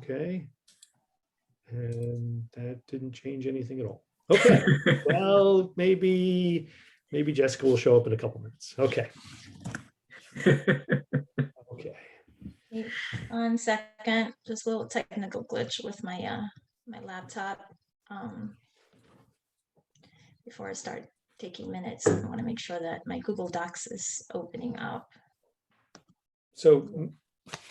Okay. And that didn't change anything at all. Okay. Well, maybe Jessica will show up in a couple minutes. Okay. Okay. 1 second, just a little technical glitch with my my laptop. Before I start taking minutes, I want to make sure that my Google Docs is opening up. So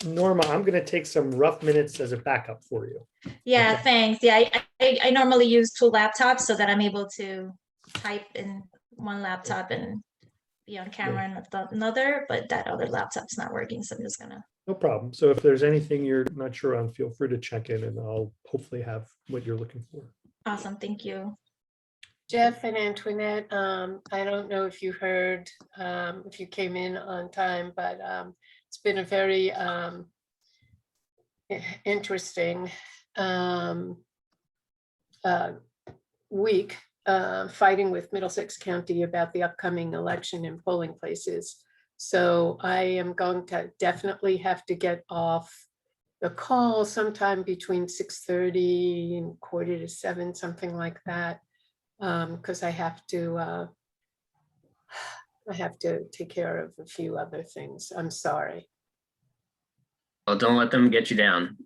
Norma, I'm going to take some rough minutes as a backup for you. Yeah, Okay. thanks. Yeah, I normally use 2 laptops so that I'm able to type in one laptop and be on camera in another, but that other laptop's not working, so I'm just gonna. No problem. So if there's anything you're not sure on, feel free to check in and I'll hopefully have what you're looking for. Awesome, thank you. Jeff and Antoinette, I don't know if you heard, if you came in on time, but it's been a very interesting week fighting with Middlesex County about the upcoming election and polling places. So I am going to definitely have to get off the call sometime between 6:30 and 6:45, something like that. Because I have to take care of a few other things. I'm sorry. Well, don't let them get you down.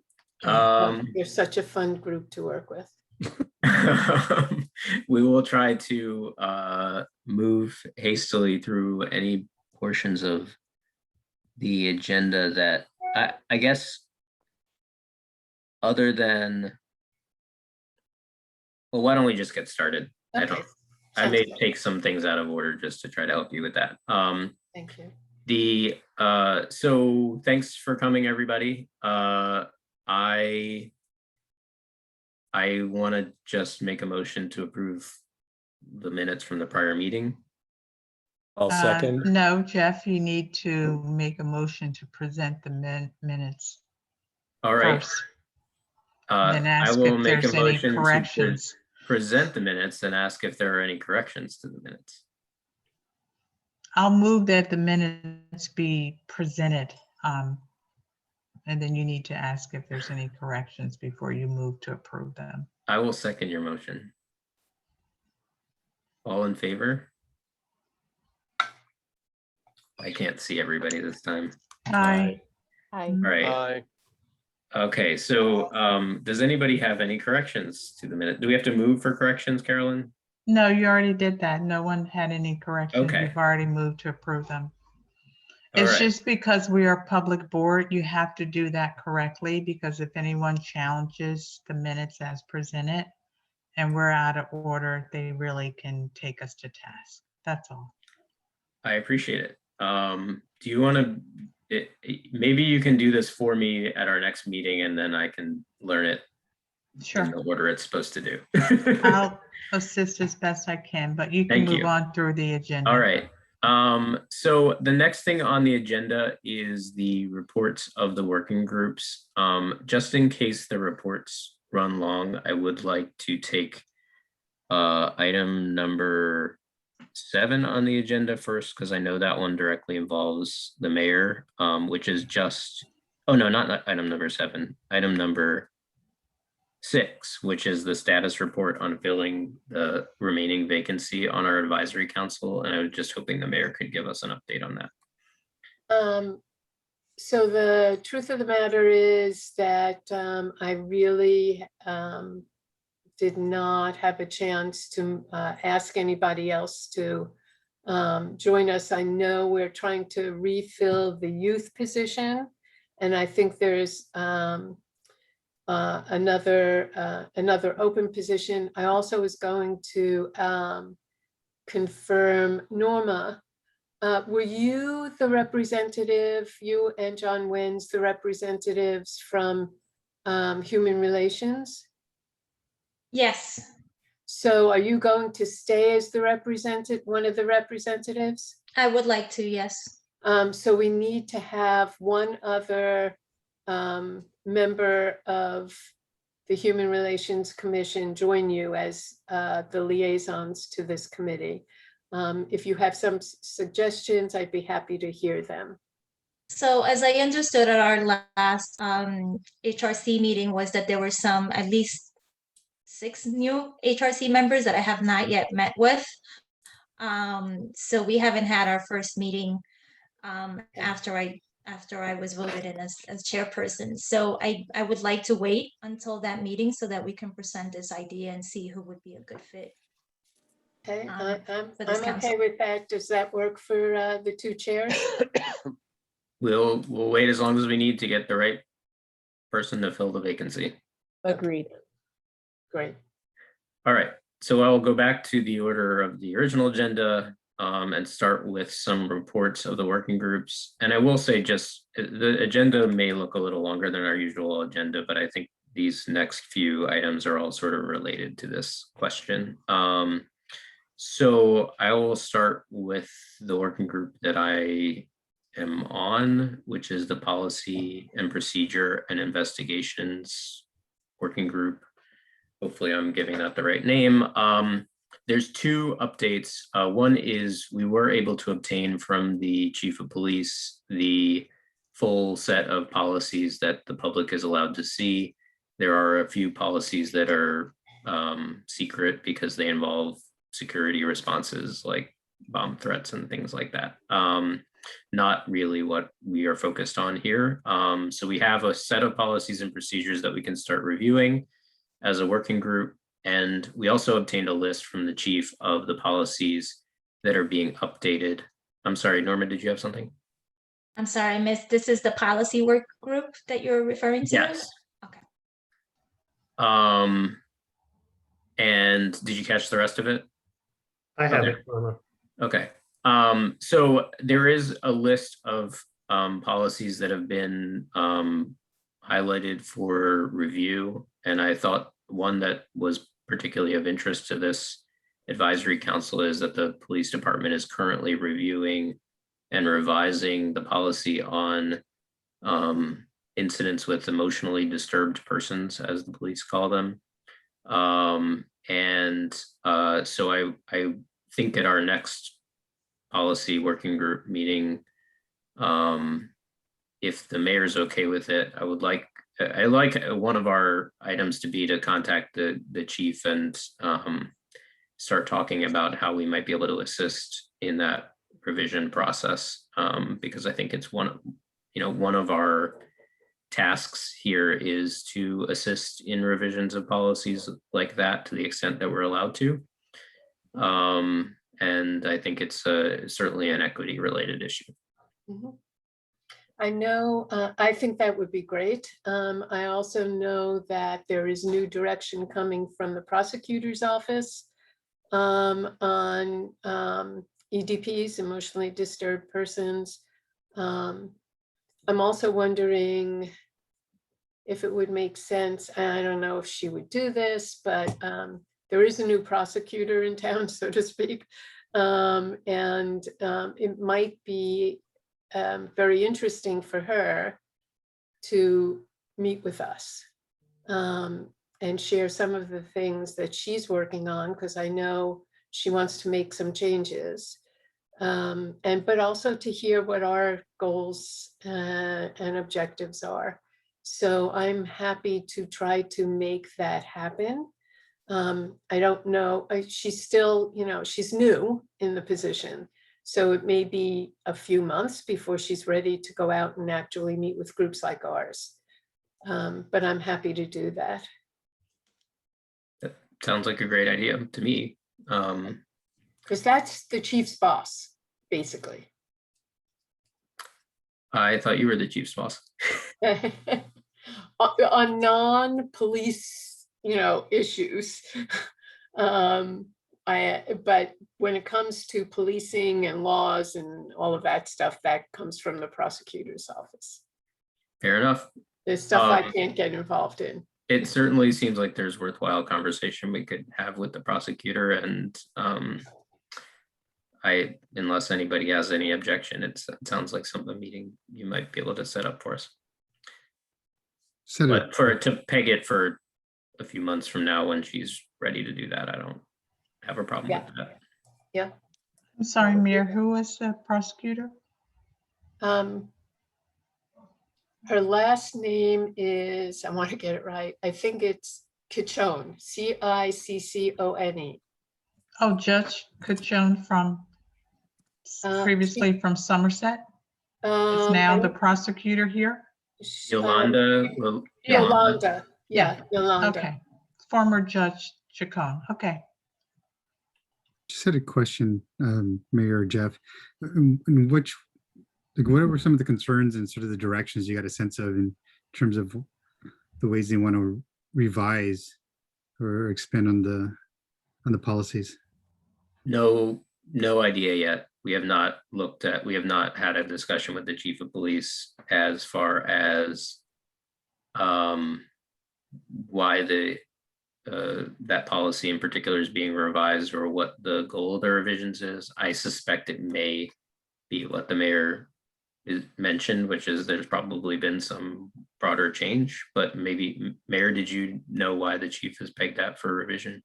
You're such a fun group to work with. We will try to move hastily through any portions of the agenda that I guess other than, well, why don't we just get started? Okay. I may Sounds good. take some things out of order just to try to help you with that. Thank you. So thanks for coming, everybody. I want to just make a motion to approve the minutes from the prior meeting. I'll second. No, Jeff, you need to make a motion to present the minutes All right. first. I Then ask will if make a there's any motion to corrections. present the minutes and ask if there are any corrections to the minutes. I'll move that the minutes be presented. And then you need to ask if there's any corrections before you move to approve them. I will second your motion. All in favor? I can't see everybody this time. Aye. All right. Aye. Okay, so does anybody have any corrections to the minute? Do we have to move for corrections, Carolyn? No, you already did that. No one had any corrections. Okay. You've already moved to approve them. All It's right. just because we are a public board, you have to do that correctly, because if anyone challenges the minutes as presented and we're out of order, they really can take us to task. That's all. I appreciate it. Do you want to, maybe you can do this for me at our next meeting and then I can learn it in Sure. the order it's supposed to do. I'll assist as best I can, but you can Thank move you. on through the agenda. All right. So the next thing on the agenda is the reports of the working groups. Just in case the reports run long, I would like to take item number 7 on the agenda first, because I know that one directly involves the mayor, which is just, oh no, not item number 7, item number 6, which is the status report on filling the remaining vacancy on our advisory council. And I was just hoping the mayor could give us an update on that. So the truth of the matter is that I really did not have a chance to ask anybody else to join us. I know we're trying to refill the youth position, and I think there's another open position. I also was going to confirm, Norma, were you the representative, you and John Wins, the representatives from Human Relations? Yes, So are you going to stay as the one of the representatives? I would like to, yes. So we need to have one other member of the Human Relations Commission join you as the liaisons to this committee. If you have some suggestions, I'd be happy to hear them. So as I understood at our last HRC meeting was that there were at least 6 new HRC members that I have not yet met with. So we haven't had our first meeting after I was voted in as chairperson. So I would like to wait until that meeting so that we can present this idea and see who would be a good fit. Okay, I'm for this okay council. with that. Does that work for the 2 chairs? We'll wait as long as we need to get the right person to fill the vacancy. Agreed. Great. All right, so I'll go back to the order of the original agenda and start with some reports of the working groups. And I will say just the agenda may look a little longer than our usual agenda, but I think these next few items are all sort of related to this question. So I will start with the working group that I am on, which is the Policy and Procedure and Investigations Working Group. Hopefully I'm giving that the right name. There's 2 updates. One is we were able to obtain from the Chief of Police the full set of policies that the public is allowed to see. There are a few policies that are secret because they involve security responses like bomb threats and things like that. Not really what we are focused on here. So we have a set of policies and procedures that we can start reviewing as a working group. And we also obtained a list from the chief of the policies that are being updated. I'm sorry, Norma, did you have something? I'm sorry, I missed. This is the policy work group that you're referring to? Yes. Okay. And did you catch the rest of it? I have Okay. it, Norma. Okay. So there is a list of policies that have been highlighted for review. And I thought one that was particularly of interest to this advisory council is that the police department is currently reviewing and revising the policy on incidents with emotionally disturbed persons, as the police call them. So I think at our next policy working group meeting, if the mayor's okay with it, I like one of our items to be to contact the chief and start talking about how we might be able to assist in that revision process, because I think it's one of our tasks here is to assist in revisions of policies like that to the extent that we're allowed to. And I think it's certainly an equity related issue. Mhm. I know, I think that would be great. I also know that there is new direction coming from the prosecutor's office on EDPs, emotionally disturbed persons. I'm also wondering if it would make sense, and I don't know if she would do this, but there is a new prosecutor in town, so to speak. It might be very interesting for her to meet with us and share some of the things that she's working on, because I know she wants to make some changes. But also to hear what our goals and objectives are. So I'm happy to try to make that happen. I don't know, she's still, she's new in the position. So it may be a few months before she's ready to go out and actually meet with groups like ours. But I'm happy to do that. That sounds like a great idea to me. Because that's the chief's boss, basically. I thought you were the chief's boss. On non-police, issues. But when it comes to policing and laws and all of that stuff, that comes from the prosecutor's office. Fair enough. There's stuff I can't get involved in. It certainly seems like there's worthwhile conversation we could have with the prosecutor, and unless anybody has any objection, it sounds like some meeting you might be able to set up for us. But to peg it for a few months from now when she's ready to do that, I don't have a problem with that. Yeah. I'm sorry, Mayor, who was the prosecutor? Her last name is, I want to get it right, I think it's Ciccone, Ciccone. Oh, Judge Cachone from, previously from Somerset, is now the prosecutor here? Yolanda. Yolanda, Yeah. yeah, Yolanda. Okay, former Judge Chacon, okay. Just had a question, Mayor Jeff. In which, like, what were some of the concerns and sort of the directions you got a sense of in terms of the ways they want to revise or expand on the policies? No idea yet. We have not had a discussion with the chief of police as far as why that policy in particular is being revised or what the goal of the revisions is. I suspect it may be what the mayor mentioned, which is there's probably been some broader change, but maybe, Mayor, did you know why the chief has pegged that for revision?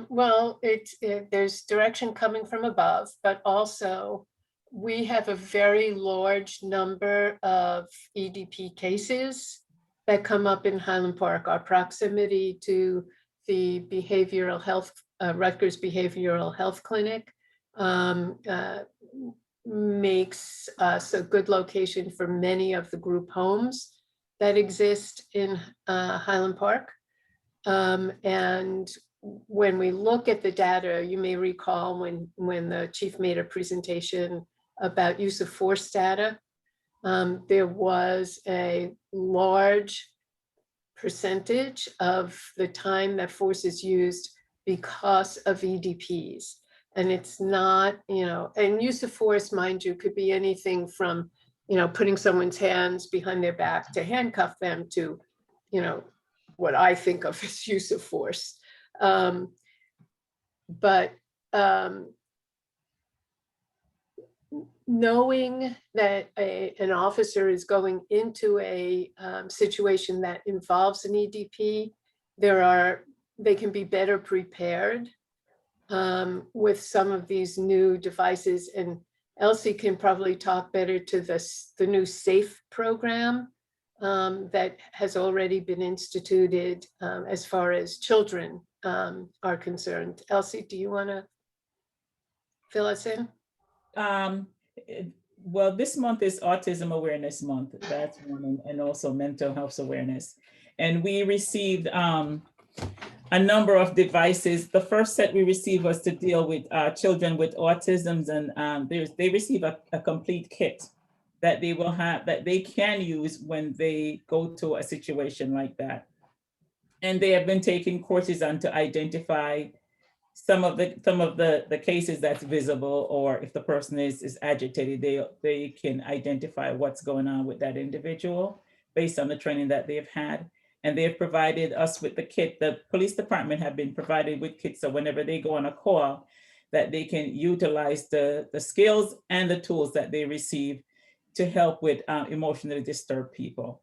Well, there's direction coming from above, but also we have a very large number of EDP cases that come up in Highland Park. Our proximity to the behavioral health, Rutgers Behavioral Health Clinic makes us a good location for many of the group homes that exist in Highland Park. And when we look at the data, you may recall when the chief made a presentation about use of force data, there was a large percentage of the time that force is used because of EDPs. And it's not, and use of force, mind you, could be anything from, putting someone's hands behind their back to handcuff them to, what I think of as use of force. But knowing that an officer is going into a situation that involves an EDP, they can be better prepared with some of these new devices. And Elsie can probably talk better to the new SAFE program that has already been instituted as far as children are concerned. Elsie, do you want to fill us in? Well, this month is Autism Awareness Month. That's one, and also mental health awareness. And we received a number of devices. The first set we received was to deal with children with autisms, and they receive a complete kit that they will have, that they can use when they go to a situation like that. And they have been taking courses on to identify some of the cases that's visible, or if the person is agitated, they can identify what's going on with that individual based on the training that they've had. And they've provided us with the kit. The police department have been provided with kits, so whenever they go on a call, that they can utilize the skills and the tools that they receive to help with emotionally disturbed people.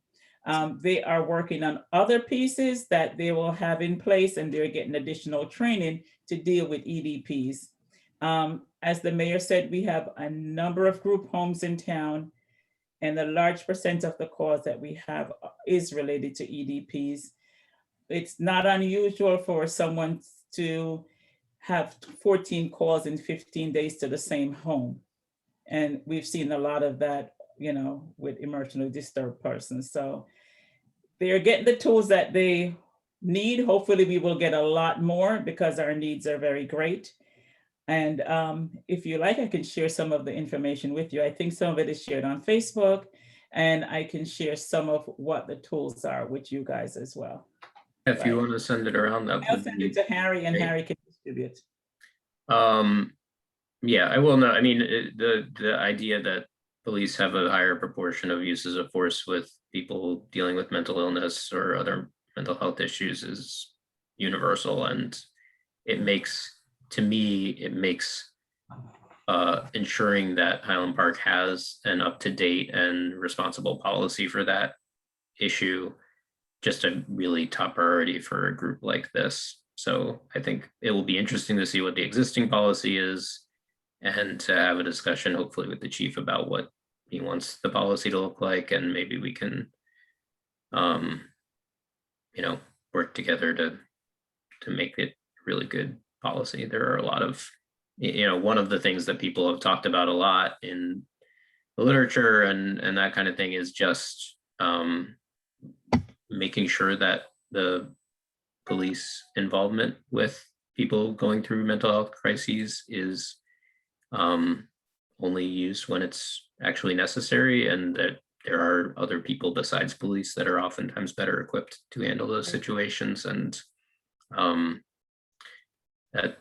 They are working on other pieces that they will have in place, and they're getting additional training to deal with EDPs. As the mayor said, we have a number of group homes in town, and a large percent of the calls that we have is related to EDPs. It's not unusual for someone to have 14 calls in 15 days to the same home. And we've seen a lot of that, with emotionally disturbed persons. So they're getting the tools that they need. Hopefully we will get a lot more because our needs are very great. And if you like, I can share some of the information with you. I think some of it is shared on Facebook, and I can share some of what the tools are with you guys as well. If you want to send it around, I'll send it to Harry, and Harry can distribute. Yeah, I will know. I mean, the idea that police have a higher proportion of uses of force with people dealing with mental illness or other mental health issues is universal, and it makes ensuring that Highland Park has an up-to-date and responsible policy for that issue just a really top priority for a group like this. So I think it will be interesting to see what the existing policy is and to have a discussion hopefully with the chief about what he wants the policy to look like, and maybe we can, work together to make it really good policy. There are a lot of, one of the things that people have talked about a lot in the literature and that kind of thing is just making sure that the police involvement with people going through mental health crises is only used when it's actually necessary, and that there are other people besides police that are oftentimes better equipped to handle those situations. And that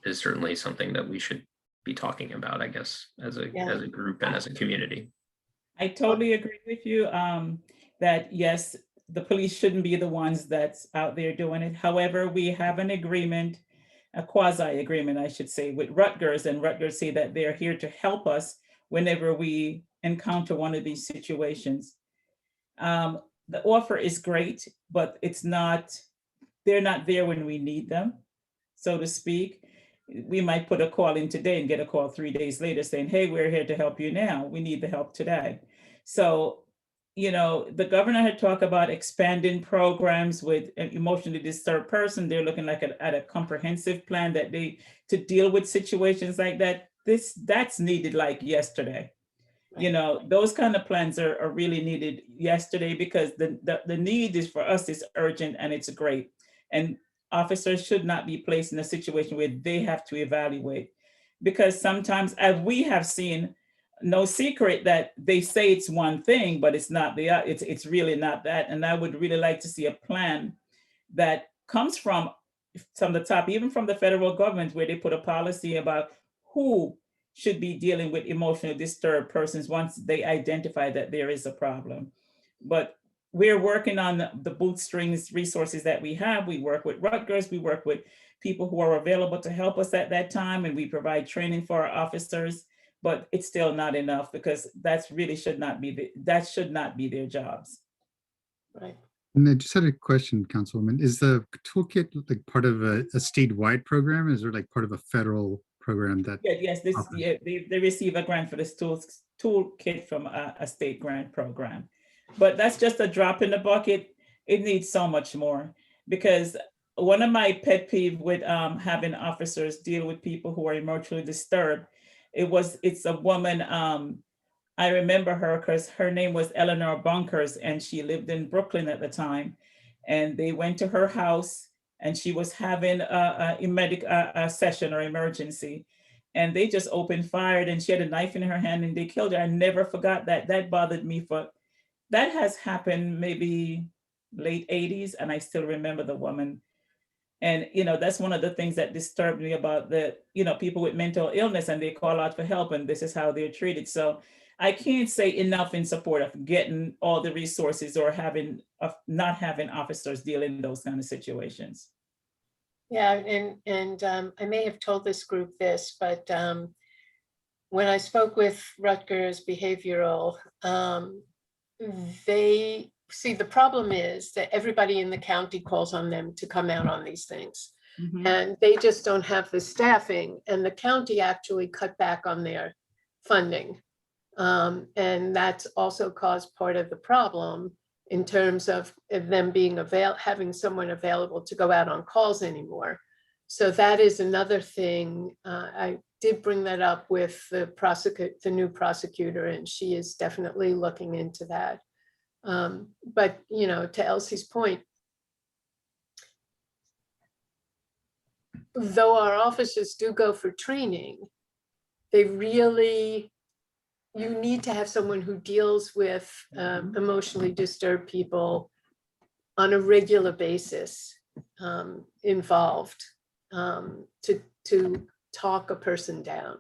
is certainly something that we should be talking about, I guess, as a group and as a community. I totally agree with you that yes, the police shouldn't be the ones that's out there doing it. However, we have an agreement, a quasi agreement, I should say, with Rutgers, and Rutgers say that they're here to help us whenever we encounter one of these situations. The offer is great, but they're not there when we need them, so to speak. We might put a call in today and get a call 3 days later saying, hey, we're here to help you now. We need the help today. So, the governor had talked about expanding programs with an emotionally disturbed person. They're looking at a comprehensive plan to deal with situations like that. That's needed like yesterday. Those kind of plans are really needed yesterday, because the need is for us is urgent and it's great. And officers should not be placed in a situation where they have to evaluate, because sometimes, as we have seen, no secret that they say it's one thing, but it's not it's really not that. And I would really like to see a plan that comes from the top, even from the federal government, where they put a policy about who should be dealing with emotionally disturbed persons once they identify that there is a problem. But we're working on the bootstrings resources that we have. We work with Rutgers, we work with people who are available to help us at that time, and we provide training for our officers, but it's still not enough, because that should not be their jobs. Right. And I just had a question, Councilwoman. Is the toolkit like part of a statewide program? Is there like part of a federal program that? Yes, they receive a grant for this toolkit from a state grant program. But that's just a drop in the bucket. It needs so much more, because one of my pet peeves with having officers deal with people who are emotionally disturbed, it's a woman, I remember her because her name was Eleanor Bunkers, and she lived in Brooklyn at the time. And they went to her house, and she was having a session or emergency, and they just opened fire, and she had a knife in her hand and they killed her. I never forgot that. That bothered me. That has happened maybe late 80s, and I still remember the woman. And, that's one of the things that disturbed me about people with mental illness, and they call out for help, and this is how they're treated. So I can't say enough in support of getting all the resources or not having officers deal in those kind of situations. Yeah, and I may have told this group this, but when I spoke with Rutgers Behavioral, they see the problem is that everybody in the county calls on them to come out on these things. Mhm. And they just don't have the staffing, and the county actually cut back on their funding. And that's also caused part of the problem in terms of them being having someone available to go out on calls anymore. So that is another thing. I did bring that up with the new prosecutor, and she is definitely looking into that. But to Elsie's point, though our officers do go for training, you need to have someone who deals with emotionally disturbed people on a regular basis, involved to talk a person down.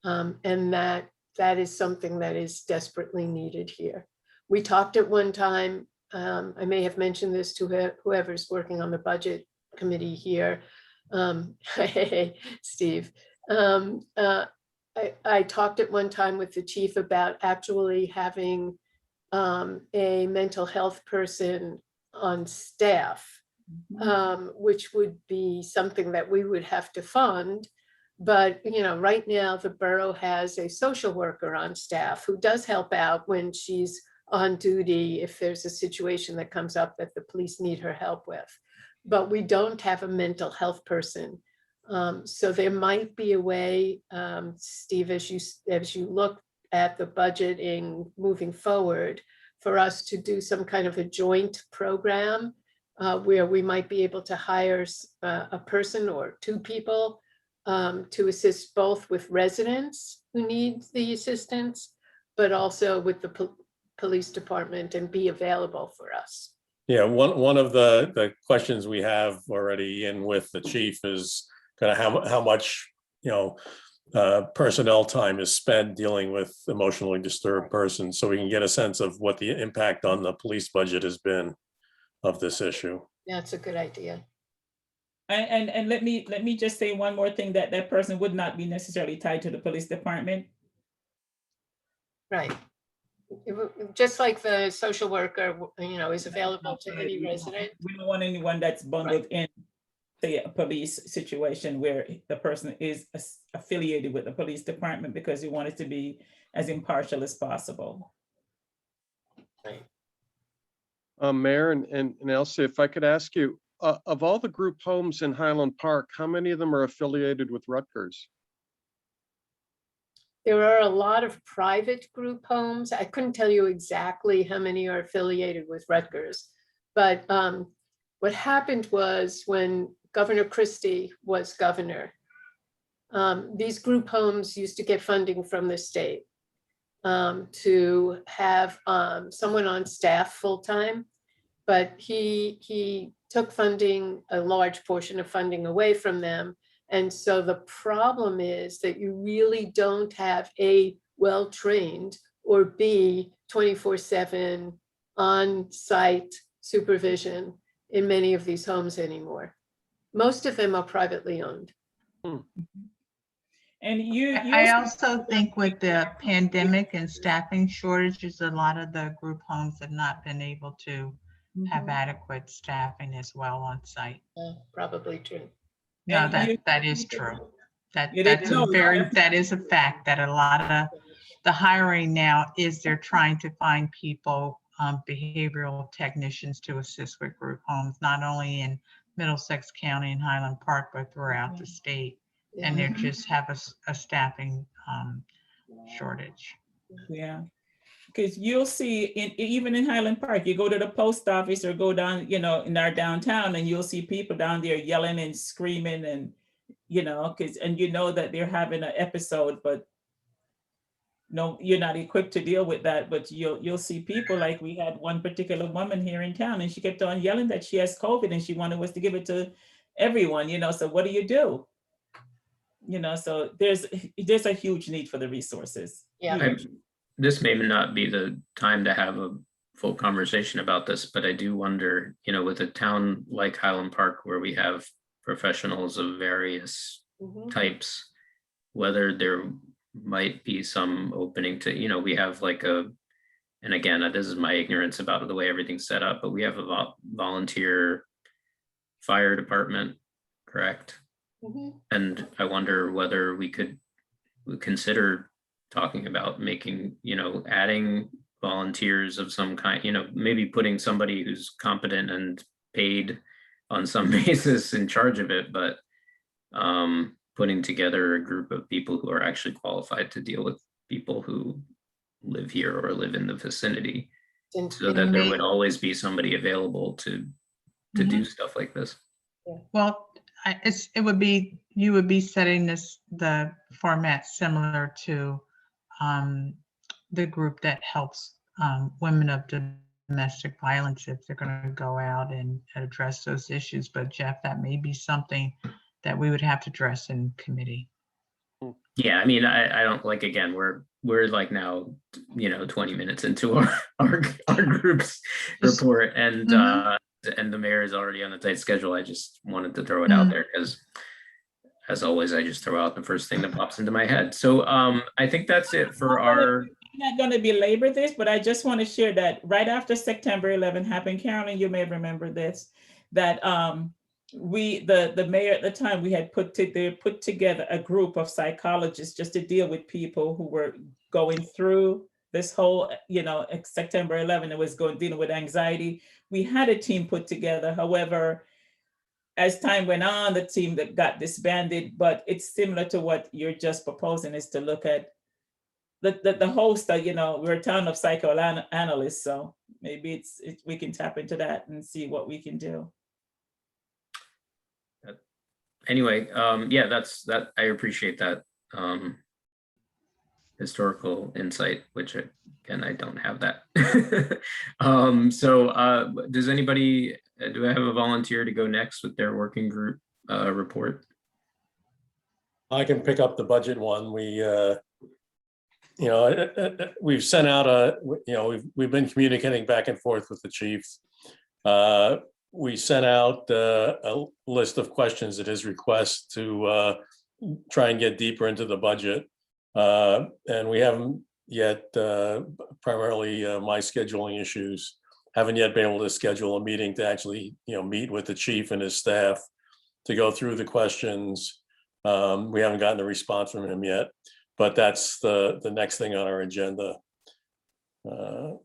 And that is something that is desperately needed here. We talked at one time, I may have mentioned this to whoever's working on the budget committee here. Hey, Steve. I talked at one time with the chief about actually having a mental health person on staff, which would be something that we would have to fund, But, you know, right now the borough has a social worker on staff who does help out when she's on duty if there's a situation that comes up that the police need her help with. But we don't have a mental health person. So there might be a way, Steve, as you look at the budgeting moving forward, for us to do some kind of a joint program where we might be able to hire a person or two people to assist both with residents who need the assistance, but also with the police department and be available for us. Yeah, one of the questions we have already in with the chief is kind of how much, personnel time is spent dealing with emotionally disturbed persons, so we can get a sense of what the impact on the police budget has been of this issue. That's a good idea. And let me just say one more thing, that that person would not be necessarily tied to the police department. Right. Just like the social worker, is available to any resident. We don't want anyone that's bundled in, say, a police situation where the person is affiliated with the police department, because we want it to be as impartial as possible. Mayor and Elsie, if I could ask you, of all the group homes in Highland Park, how many of them are affiliated with Rutgers? There are a lot of private group homes. I couldn't tell you exactly how many are affiliated with Rutgers. But what happened was when Governor Christie was governor, these group homes used to get funding from the state to have someone on staff full-time. But he took funding, a large portion of funding away from them. And so the problem is that you really don't have A, well-trained, or B, 24/7 on-site supervision in many of these homes anymore. Most of them are privately owned. And you I also think with the pandemic and staffing shortages, a lot of the group homes have not been able to have adequate staffing as well on site. Probably true. No, And that is true. That It is- that's no, that is a fact, that a lot of the hiring now is they're trying to find people, behavioral technicians to assist with group homes, not only in Middlesex County and Highland Park, but throughout the state. And they just have a staffing shortage. Yeah, because you'll see even in Highland Park, you go to the post office or go down, in our downtown, and you'll see people down there yelling and screaming, and that they're having an episode, but no, you're not equipped to deal with that. But you'll see people, like we had one particular woman here in town, and she kept on yelling that she has COVID and she wanted us to give it to everyone. So what do you do? So there's a huge need for the resources. Yeah. This may not be the time to have a full conversation about this, but I do wonder, with a town like Highland Park, where we have professionals of various types, whether there might be some opening to, we have and again, this is my ignorance about the way everything's set up, but we have a volunteer fire department, correct? And I wonder whether we could consider talking about making, adding volunteers of some kind, maybe putting somebody who's competent and paid on some basis in charge of it, but putting together a group of people who are actually qualified to deal with people who live here or live in the vicinity, so that there would always be somebody available to do stuff like this. Well, you would be setting the format similar to the group that helps women of domestic violence if they're going to go out and address those issues. But Jeff, that may be something that we would have to address in committee. Yeah, I mean, I don't again, we're now, 20 minutes into our group's report, and the mayor is already on a tight schedule. I just wanted to throw it out there because, as always, I just throw out the first thing that pops into my head. So I think that's it for our. I'm not going to belabor this, but I just want to share that right after September 11 happened, Carolyn, you may remember this, that the mayor at the time, they put together a group of psychologists just to deal with people who were going through this whole, September 11, it was dealing with anxiety. We had a team put together. However, as time went on, the team that got disbanded, but it's similar to what you're just proposing, is to look at the host, we're a town of psychoanalysts, so maybe we can tap into that and see what we can do. Anyway, yeah, that I appreciate that historical insight, which again, I don't have that. So does anybody, do I have a volunteer to go next with their working group report? I can pick up the budget one. We've sent out we've been communicating back and forth with the chief. We sent out a list of questions at his request to try and get deeper into the budget. And we haven't yet, primarily my scheduling issues, haven't yet been able to schedule a meeting to actually, meet with the chief and his staff to go through the questions. We haven't gotten a response from him yet, but that's the next thing on our agenda.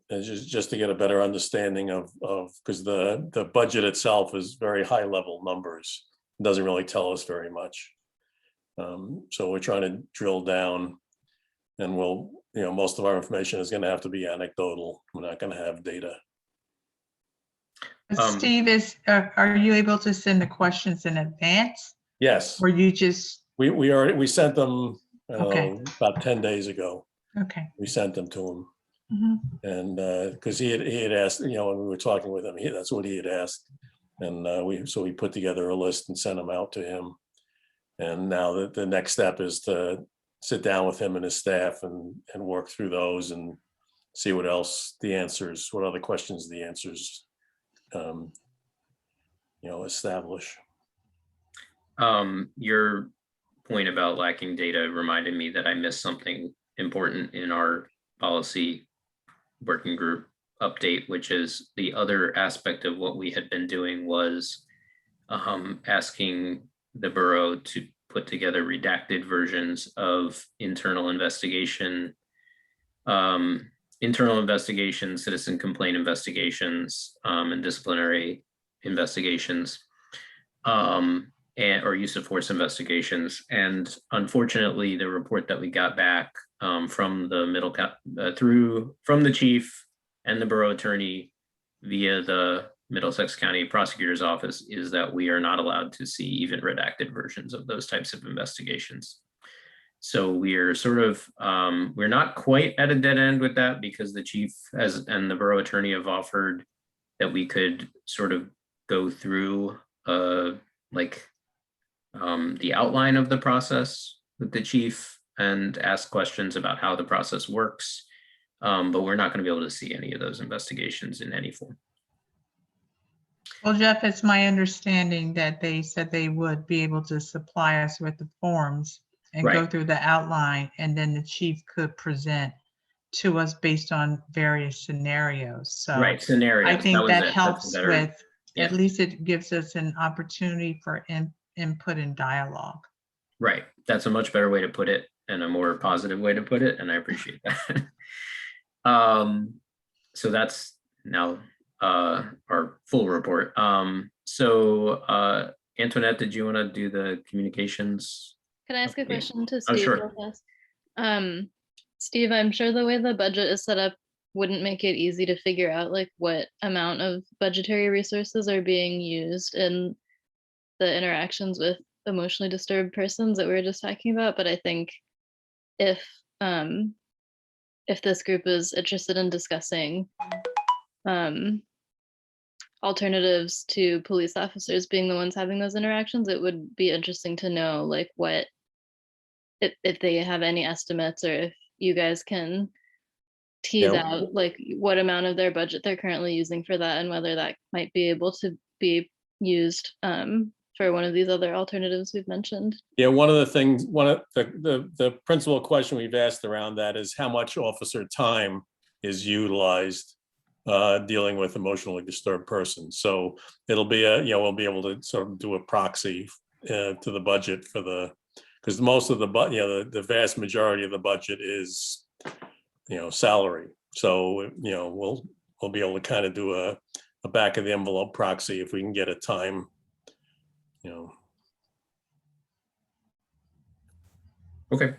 Is just to get a better understanding of because the budget itself is very high level numbers. It doesn't really tell us very much. So we're trying to drill down, and most of our information is going to have to be anecdotal. We're not going to have data. Steve, are you able to send the questions in advance? Yes. Or you just? We sent them Okay. about 10 days ago. Okay. We sent them to him. Mhm. And because he had asked, when we were talking with him, that's what he had asked. And we put together a list and sent them out to him. And now the next step is to sit down with him and his staff and work through those and see what else what other questions the answers, establish. Your point about lacking data reminded me that I missed something important in our policy working group update, which is the other aspect of what we had been doing was asking the borough to put together redacted versions of internal investigation, citizen complaint investigations, and disciplinary investigations, or use of force investigations. And unfortunately, the report that we got back from the from the chief and the borough attorney via the Middlesex County Prosecutor's Office is that we are not allowed to see even redacted versions of those types of investigations. So we're sort of, we're not quite at a dead end with that, because the chief and the borough attorney have offered that we could sort of go through the outline of the process with the chief and ask questions about how the process works. But we're not going to be able to see any of those investigations in any form. Well, Jeff, it's my understanding that they said they would be able to supply us with the forms and go Right. through the outline, and then the chief could present to us based on various scenarios. So Right, scenarios. I think was that it. That's helps better- with, yeah. at least it gives us an opportunity for input and dialogue. Right. That's a much better way to put it, and a more positive way to put it, and I appreciate that. So that's now our full report. So Antoinette, did you want to do the communications? Can I ask a Yeah. question to Oh, Steve? sure. real fast? Steve, I'm sure the way the budget is set up wouldn't make it easy to figure out like what amount of budgetary resources are being used in the interactions with emotionally disturbed persons that we were just talking about. But I think if this group is interested in discussing alternatives to police officers being the ones having those interactions, it would be interesting to know like what, if they have any estimates, or if you guys can tease Yeah. out like what amount of their budget they're currently using for that, and whether that might be able to be used for one of these other alternatives we've mentioned. Yeah, one of the principal question we've asked around that is how much officer time is utilized dealing with emotionally disturbed persons. So it'll be a, we'll be able to sort of do a proxy to the budget for because most of the vast majority of the budget is, salary. So, we'll be able to kind of do a back of the envelope proxy if we can get a time, Okay.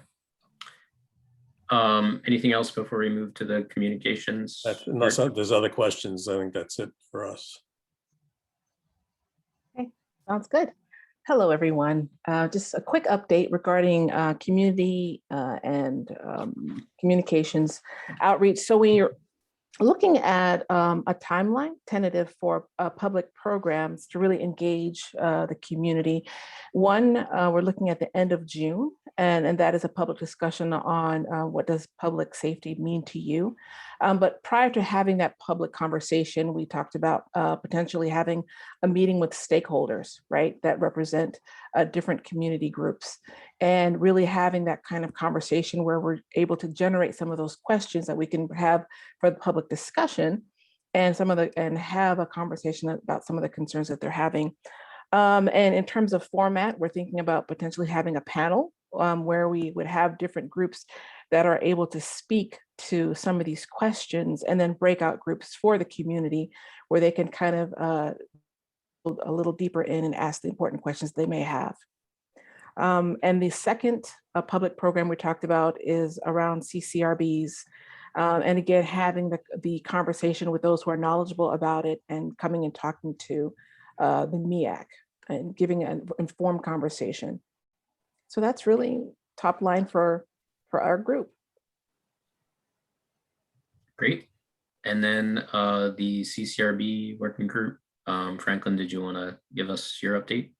Anything else before we move to the communications? Unless there's other questions, I think that's it for us. Sounds good. Hello, everyone. Just a quick update regarding community and communications outreach. So we're looking at a timeline tentative for public programs to really engage the community. One, we're looking at the end of June, and that is a public discussion on what does public safety mean to you. But prior to having that public conversation, we talked about potentially having a meeting with stakeholders, right, that represent different community groups, and really having that kind of conversation where we're able to generate some of those questions that we can have for the public discussion, and have a conversation about some of the concerns that they're having. And in terms of format, we're thinking about potentially having a panel where we would have different groups that are able to speak to some of these questions, and then breakout groups for the community where they can kind of a little deeper in and ask the important questions they may have. And the second public program we talked about is around CCRBs. And again, having the conversation with those who are knowledgeable about it and coming and talking to the MEAC and giving an informed conversation. So that's really top line for our group. Great. And then the CCRB working group, Franklin, did you want to give us your update?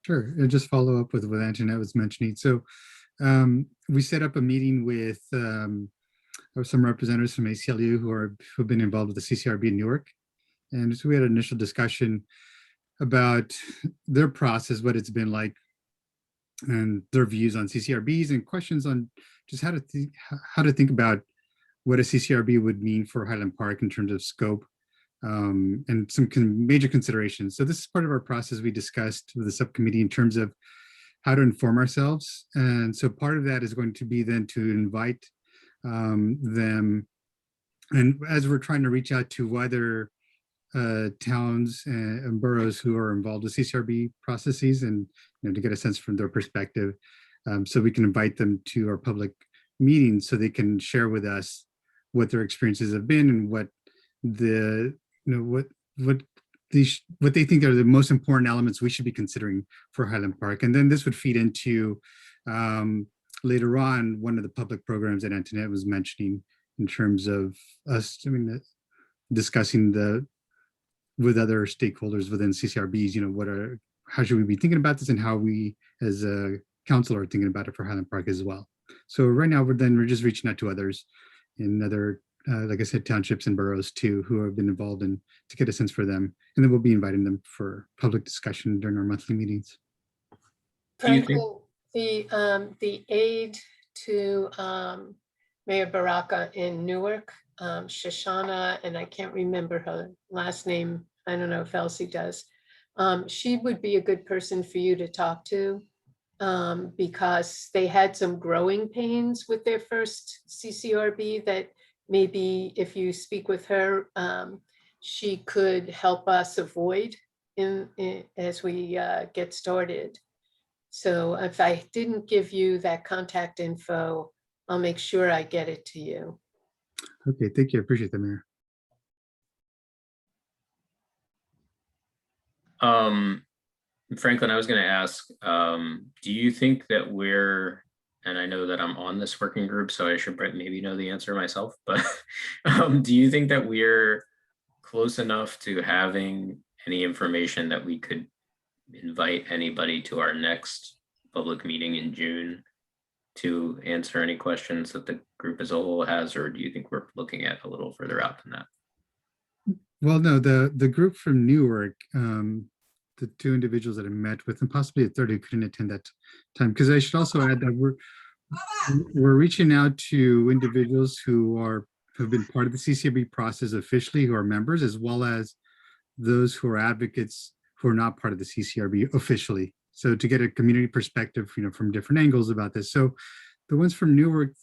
Sure. I'll just follow up with what Antoinette was mentioning. So we set up a meeting with some representatives from ACLU who've been involved with the CCRB in Newark. And so we had an initial discussion about their process, what it's been like, and their views on CCRBs, and questions on just how to think about what a CCRB would mean for Highland Park in terms of scope, and some major considerations. So this is part of our process we discussed with the subcommittee in terms of how to inform ourselves. And so part of that is going to be then to invite them, and as we're trying to reach out to other towns and boroughs who are involved with CCRB processes, and to get a sense from their perspective, so we can invite them to our public meetings so they can share with us what their experiences have been, and what what they think are the most important elements we should be considering for Highland Park. And then this would feed into later on one of the public programs that Antoinette was mentioning in terms of us discussing with other stakeholders within CCRBs, how should we be thinking about this, and how we as a council are thinking about it for Highland Park as well. So right now we're just reaching out to others in other, like I said, townships and boroughs too, who have been involved to get a sense for them. And then we'll be inviting them for public discussion during our monthly meetings. Franklin, the aide to Mayor Baraka in Newark, Shoshana, and I can't remember her last name. I don't know if Elsie does. She would be a good person for you to talk to, because they had some growing pains with their first CCRB that maybe if you speak with her, she could help us avoid as we get started. So if I didn't give you that contact info, I'll make sure I get it to you. Okay, thank you. I appreciate that, Mayor. Franklin, I was going to ask, do you think that and I know that I'm on this working group, so I should maybe know the answer myself, but do you think that we're close enough to having any information that we could invite anybody to our next public meeting in June to answer any questions that the group as a whole has, or do you think we're looking at a little further out than that? Well, no, the group from Newark, the two individuals that I met with, and possibly a third who couldn't attend that time, because I should also add that we're reaching out to individuals who are who have been part of the CCRB process officially, who are members, as well as those who are advocates who are not part of the CCRB officially. So to get a community perspective, from different angles about this. So the ones from Newark,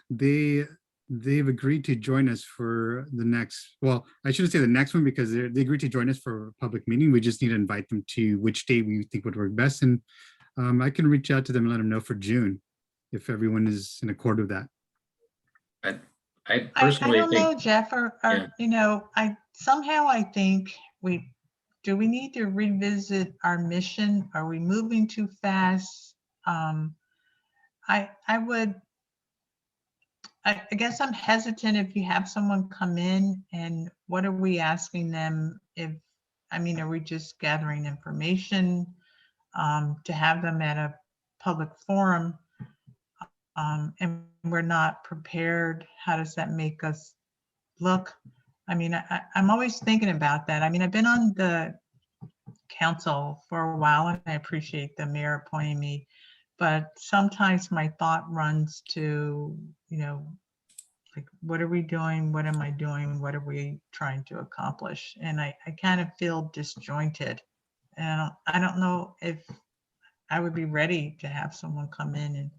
they've agreed to join us for the next, well, I shouldn't say the next one, because they agreed to join us for a public meeting. We just need to invite them to which day we think would work best. And I can reach out to them and let them know for June, if everyone is in accord with that. I I personally don't know, think, Jeff, yeah. I think do we need to revisit our mission? Are we moving too fast? I guess I'm hesitant if you have someone come in, and what are we asking them? Are we just gathering information to have them at a public forum? And we're not prepared. How does that make us look? I'm always thinking about that. I've been on the council for a while, and I appreciate the mayor appointing me, but sometimes my thought runs to, like, what are we doing? What am I doing? What are we trying to accomplish? And I kind of feel disjointed. And I don't know if I would be ready to have someone come in and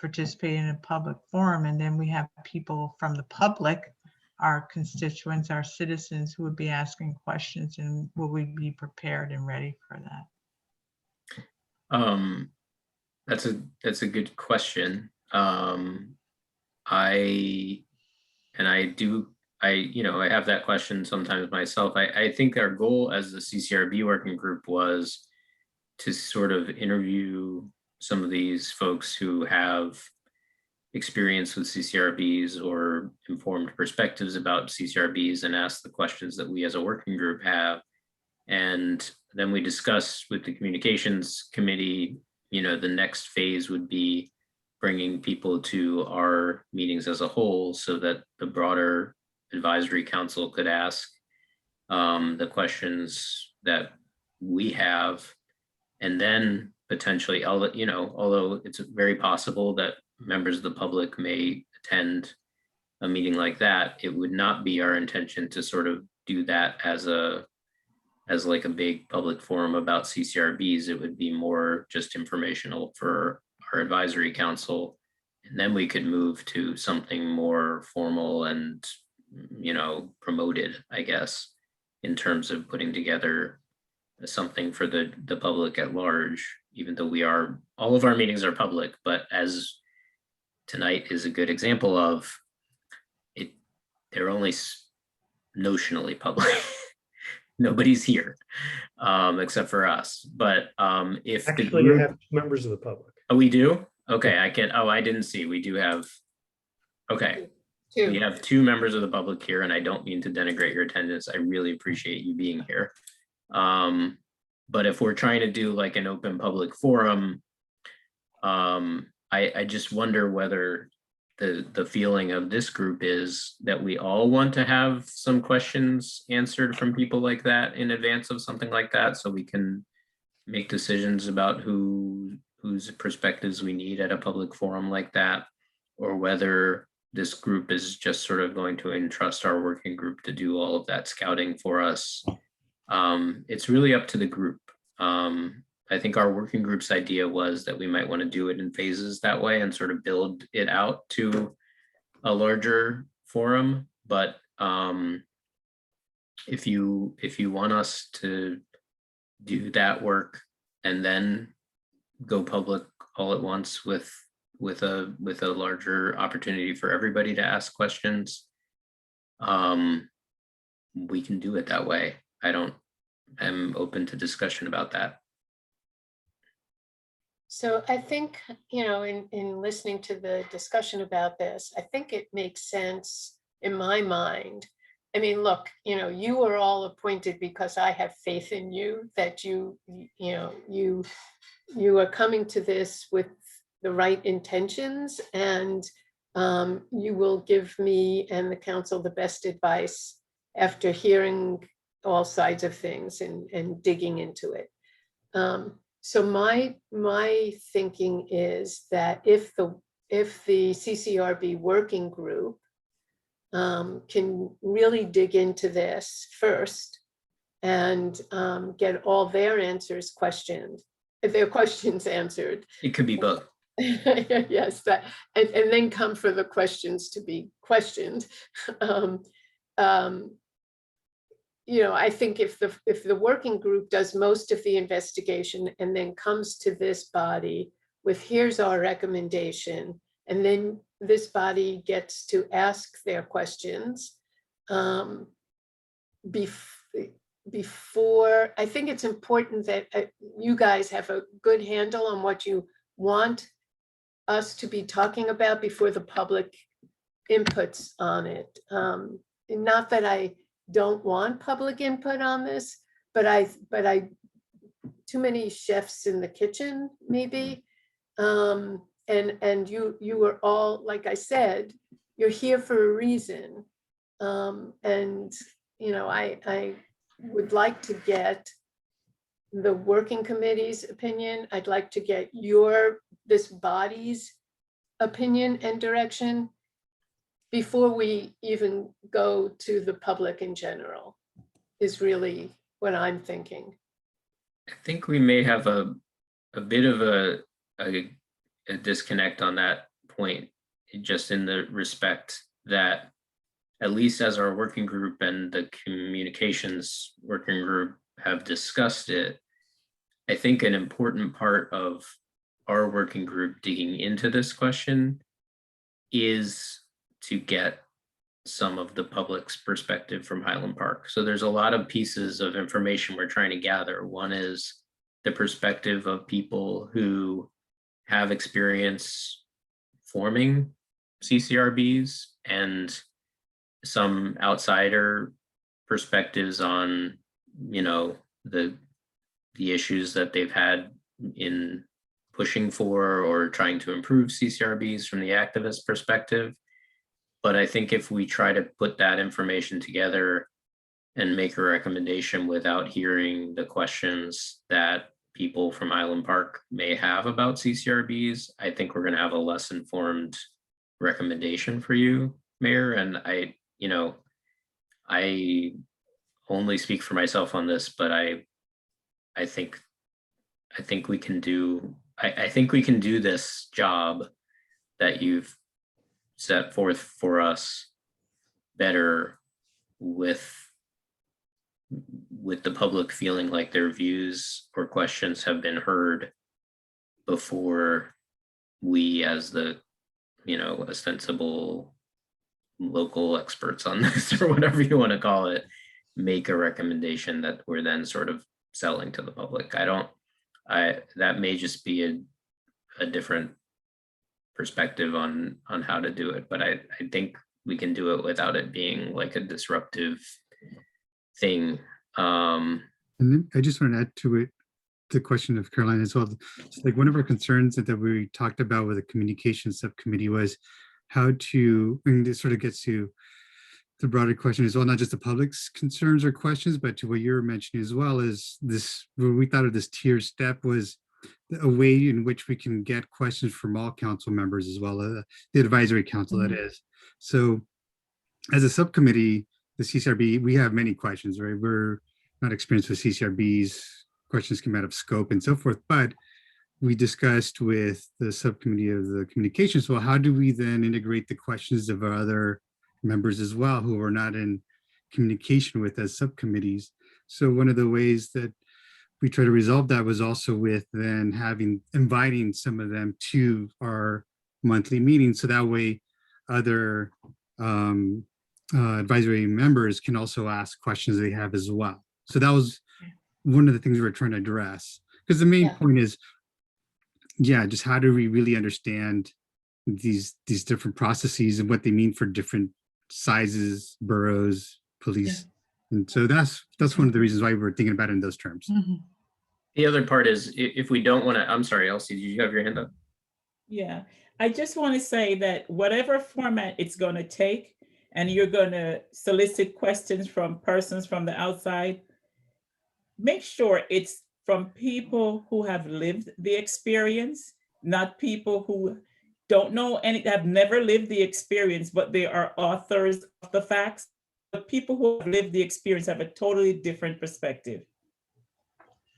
participate in a public forum. And then we have people from the public, our constituents, our citizens, who would be asking questions, and will we be prepared and ready for that? That's a good question. I have that question sometimes myself. I think our goal as the CCRB working group was to sort of interview some of these folks who have experience with CCRBs or informed perspectives about CCRBs, and ask the questions that we as a working group have. And then we discuss with the communications committee, the next phase would be bringing people to our meetings as a whole, so that the broader advisory council could ask the questions that we have. And then potentially, although it's very possible that members of the public may attend a meeting like that, it would not be our intention to sort of do that as like a big public forum about CCRBs. It would be more just informational for our advisory council. And then we could move to something more formal and, promoted, I guess, in terms of putting together something for the public at large, even though all of our meetings are public, but as tonight is a good example of it, they're only notionally public. Nobody's here except for us. But if Actually, you have members of the public. Oh, we do? Okay, I didn't see. We do have, okay. Two. We have 2 members of the public here, and I don't mean to denigrate your attendance. I really appreciate you being here. But if we're trying to do like an open public forum, I just wonder whether the feeling of this group is that we all want to have some questions answered from people like that in advance of something like that, so we can make decisions about whose perspectives we need at a public forum like that, or whether this group is just sort of going to entrust our working group to do all of that scouting for us. It's really up to the group. I think our working group's idea was that we might want to do it in phases that way and sort of build it out to a larger forum. But if you want us to do that work and then go public all at once with a larger opportunity for everybody to ask questions, we can do it that way. I'm open to discussion about that. So I think, in listening to the discussion about this, I think it makes sense in my mind. Look, you are all appointed because I have faith in you, that you are coming to this with the right intentions, and you will give me and the council the best advice after hearing all sides of things and digging into it. So my thinking is that if the CCRB working group can really dig into this first and get all their questions answered. It could be both. Yes, that, and then come for the questions to be questioned. You know, I think if the working group does most of the investigation and then comes to this body with, here's our recommendation, and then this body gets to ask their questions before, I think it's important that you guys have a good handle on what you want us to be talking about before the public inputs on it. Not that I don't want public input on this, but I too many chefs in the kitchen, maybe. And you were all, like I said, you're here for a reason. And you know, I would like to get the working committee's opinion. I'd like to get this body's opinion and direction before we even go to the public in general, is really what I'm thinking. I think we may have a bit of a disconnect on that point, just in the respect that, at least as our working group and the communications working group have discussed it, I think an important part of our working group digging into this question is to get some of the public's perspective from Highland Park. So there's a lot of pieces of information we're trying to gather. One is the perspective of people who have experience forming CCRBs, and some outsider perspectives on, you know, the issues that they've had in pushing for or trying to improve CCRBs from the activist perspective. But I think if we try to put that information together and make a recommendation without hearing the questions that people from Highland Park may have about CCRBs, I think we're going to have a less informed recommendation for you, Mayor. And I only speak for myself on this, but I think we can do, I think we can do this job that you've set forth for us better with the public feeling like their views or questions have been heard before we, as the, you know, ostensible local experts on this, or whatever you want to call it, make a recommendation that we're then sort of selling to the public. That may just be a different perspective on how to do it, but I think we can do it without it being like a disruptive thing. And then I just want to add to it the question of Caroline as well. So like one of our concerns that we talked about with the communications subcommittee was how to, and this sort of gets to the broader question as well, not just the public's concerns or questions, but to what you're mentioning as well, is this, what we thought of this tier step was a way in which we can get questions from all council members as well, the advisory council, that is. So as a subcommittee, the CCRB, we have many questions, right? We're not experienced with CCRBs, questions come out of scope and so forth, but we discussed with the subcommittee of the communications, well, how do we then integrate the questions of our other members as well, who are not in communication with as subcommittees? So one of the ways that we try to resolve that was also with then inviting some of them to our monthly meetings. So that way other advisory members can also ask questions they have as well. So that was one of the things we were trying to address, because the main point is, just how do we really understand these different processes and what they mean for different sizes, boroughs, police. And so that's one of the reasons why we're thinking about it in those terms. The other part is, if we don't want to, I'm sorry, Elsie, did you have your hand up? Yeah, I just want to say that whatever format it's going to take, and you're going to solicit questions from persons from the outside, make sure it's from people who have lived the experience, not people who don't know any, have never lived the experience, but they are authors of the facts. The people who have lived the experience have a totally different perspective.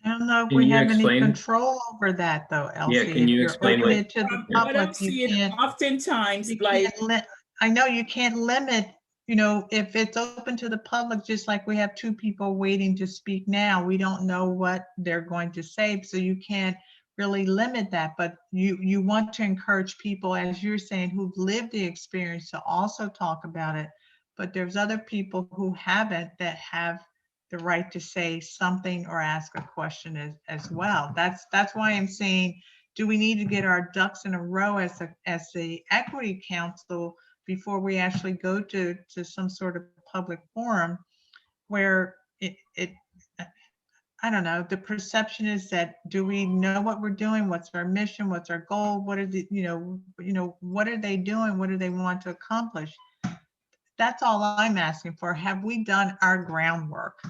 I don't know if Can we you have any explain? control over that though, Elsie. Yeah, can If you you're explain open what- it to the What I'm public, you seeing can't. oftentimes, You like, can't I know you can't limit, you know, if it's open to the public, just like we have two people waiting to speak now, we don't know what they're going to say, so you can't really limit that, but you want to encourage people, as you're saying, who've lived the experience to also talk about it. But there's other people who haven't that have the right to say something or ask a question as well. That's why I'm saying, do we need to get our ducks in a row as the Equity Council before we actually go to some sort of public forum where I don't know, the perception is that, do we know what we're doing? What's our mission? What's our goal? What are the, what are they doing? What do they want to accomplish? That's all I'm asking for. Have we done our groundwork?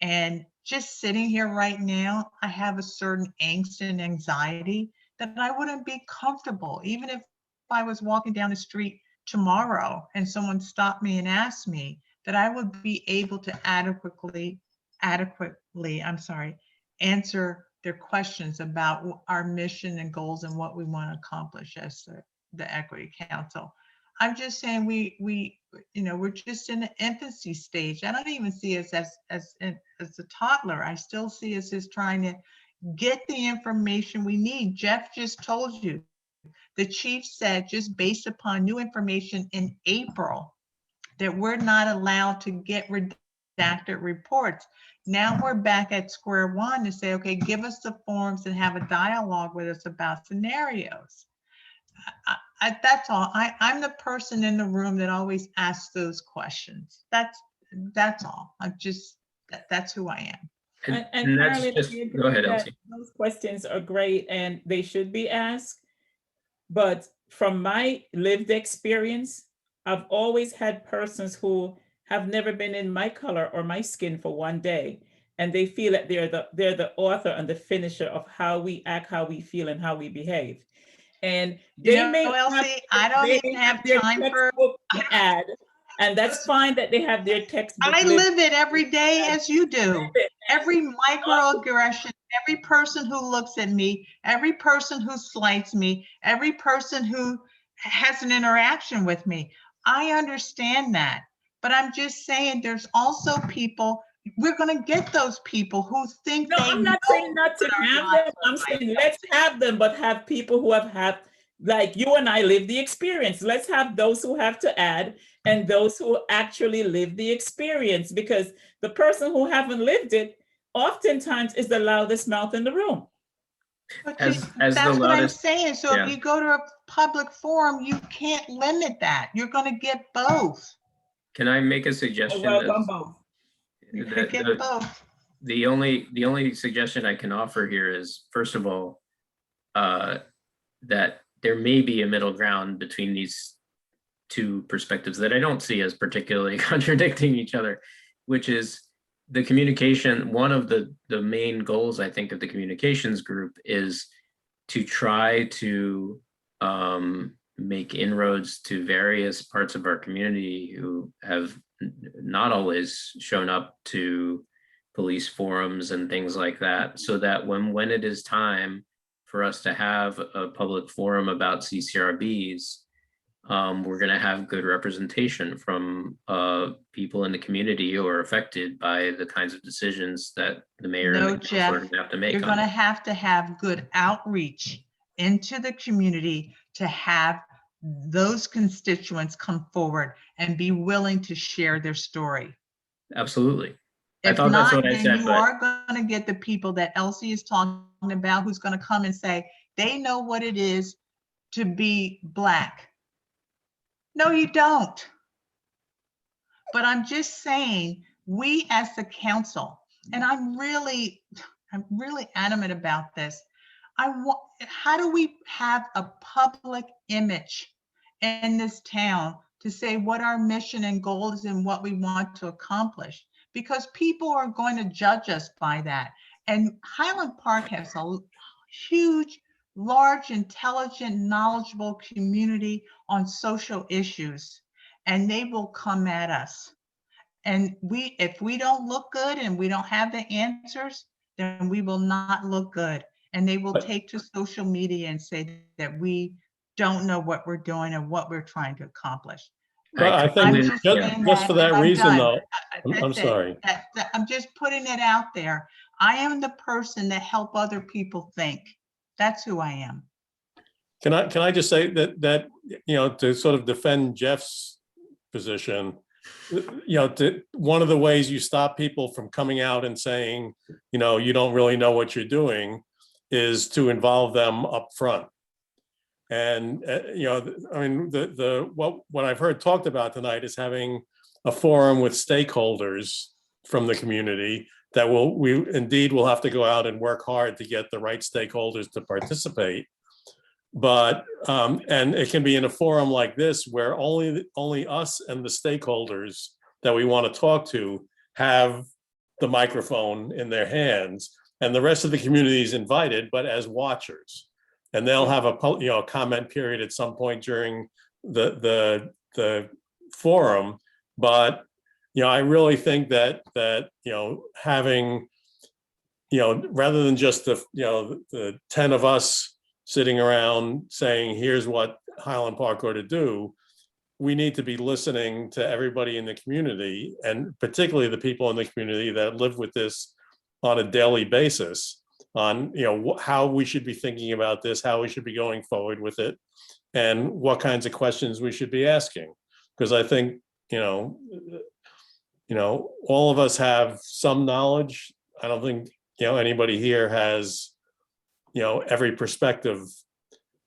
And just sitting here right now, I have a certain angst and anxiety that I wouldn't be comfortable, even if I was walking down the street tomorrow and someone stopped me and asked me, that I would be able to adequately, answer their questions about our mission and goals and what we want to accomplish as the Equity Council. I'm just saying we're just in the infancy stage. I don't even see us as a toddler. I still see us as trying to get the information we need. Jeff just told you, the chief said, just based upon new information in April, that we're not allowed to get redacted reports. Now we're back at square one to say, okay, give us the forms and have a dialogue with us about scenarios. That's all. I'm the person in the room that always asks those questions. That's all. That's who I am. And that's Carolyn, just, I agree go ahead, that Elsie. those questions are great and they should be asked. But from my lived experience, I've always had persons who have never been in my color or my skin for one day, and they feel that they're the author and the finisher of how we act, how we feel, and how we behave. And they may Elsie, I don't even have their time for textbook to add, and that's fine that they have their textbook. I live it every day as you do. Every microaggression, every person who looks at me, every person who slights me, every person who has an interaction with me. I understand that, but I'm just saying there's also people, we're going to get those people who think No, I'm not saying not to have them. I'm saying let's have them, but have people who have had, like you and I, live the experience. Let's have those who have to add and those who actually live the experience, because the person who haven't lived it oftentimes is the loudest mouth in the room. As That's the what I'm loudest, saying. So yeah. if you go to a public forum, you can't limit that. You're going to get both. can I make a suggestion? Well, that's- both. You're the- going to get the- both. The only suggestion I can offer here is, first of all, that there may be a middle ground between these two perspectives that I don't see as particularly contradicting each other, which is the communication. One of the main goals, I think, of the communications group is to try to make inroads to various parts of our community who have not always shown up to police forums and things like that, so that when it is time for us to have a public forum about CCRBs, we're going to have good representation from people in the community who are affected by the kinds of decisions that the mayor No, and the council are Jeff, going to have to make. You're on going to it. have good outreach into the community to have those constituents come forward and be willing to share their story. Absolutely. I If thought that's not, what I then said, you but are going to get the people that Elsie is talking about, who's going to come and say, they know what it is to be Black. No, you don't. But I'm just saying, we as the council, and I'm really adamant about this. How do we have a public image in this town to say what our mission and goal is and what we want to accomplish? Because people are going to judge us by that. And Highland Park has a huge large, intelligent, knowledgeable community on social issues, and they will come at us. And if we don't look good and we don't have the answers, then we will not look good. And they will But- take to social media and say that we don't know what we're doing and what we're trying to accomplish. Well, I I'm think just just, saying just for that I'm reason, done. though, I'm That's it. sorry. I'm just putting it out there. I am the person that help other people think. That's who I am. Can I just say that, you know, to sort of defend Jeff's position, you know, one of the ways you stop people from coming out and saying, you know, you don't really know what you're doing is to involve them up front. And, you know, I mean, what I've heard talked about tonight is having a forum with stakeholders from the community that we indeed will have to go out and work hard to get the right stakeholders to participate. But, and it can be in a forum like this where only us and the stakeholders that we want to talk to have the microphone in their hands, and the rest of the community is invited, but as watchers. And they'll have a comment period at some point during the forum. But, you know, I really think that you know, having, you know, rather than just the 10 of us sitting around saying, here's what Highland Park ought to do, we need to be listening to everybody in the community, and particularly the people in the community that live with this on a daily basis, on, you know, how we should be thinking about this, how we should be going forward with it, and what kinds of questions we should be asking. Because I think, you know, all of us have some knowledge. I don't think, you know, anybody here has, you know, every perspective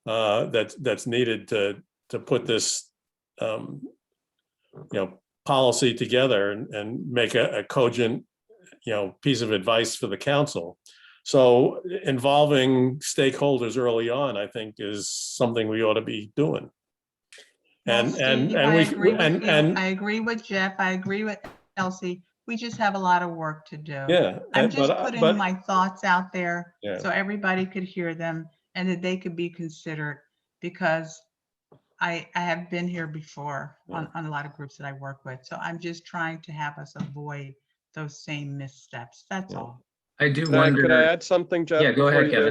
that's needed to put this, you know, policy together and make a cogent, you know, piece of advice for the council. So involving stakeholders early on, I think, is something we ought to be doing. Well, And Steve, and I we agree with and you. and I agree with Jeff. I agree with Elsie. We just have a lot of work to do. yeah, I'm just but putting my thoughts out there Yeah. so everybody could hear them and that they could be considered, because I have been here before on a lot of groups that I work with. So I'm just trying to have us avoid those same missteps. That's Yeah. all. I do Could I wonder. add something, Jeff? Yeah, go before ahead, you do?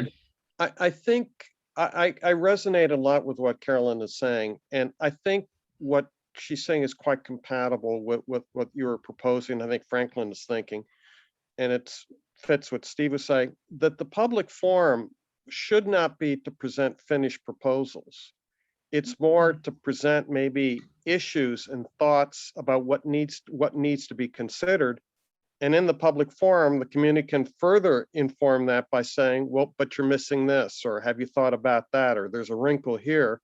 Kevin. I think I resonate a lot with what Carolyn is saying, and I think what she's saying is quite compatible with what you were proposing. I think Franklin is thinking, and it fits what Steve was saying, that the public forum should not be to present finished proposals. It's more to present maybe issues and thoughts about what needs to be considered. And in the public forum, the community can further inform that by saying, well, but you're missing this, or have you thought about that, or there's a wrinkle here.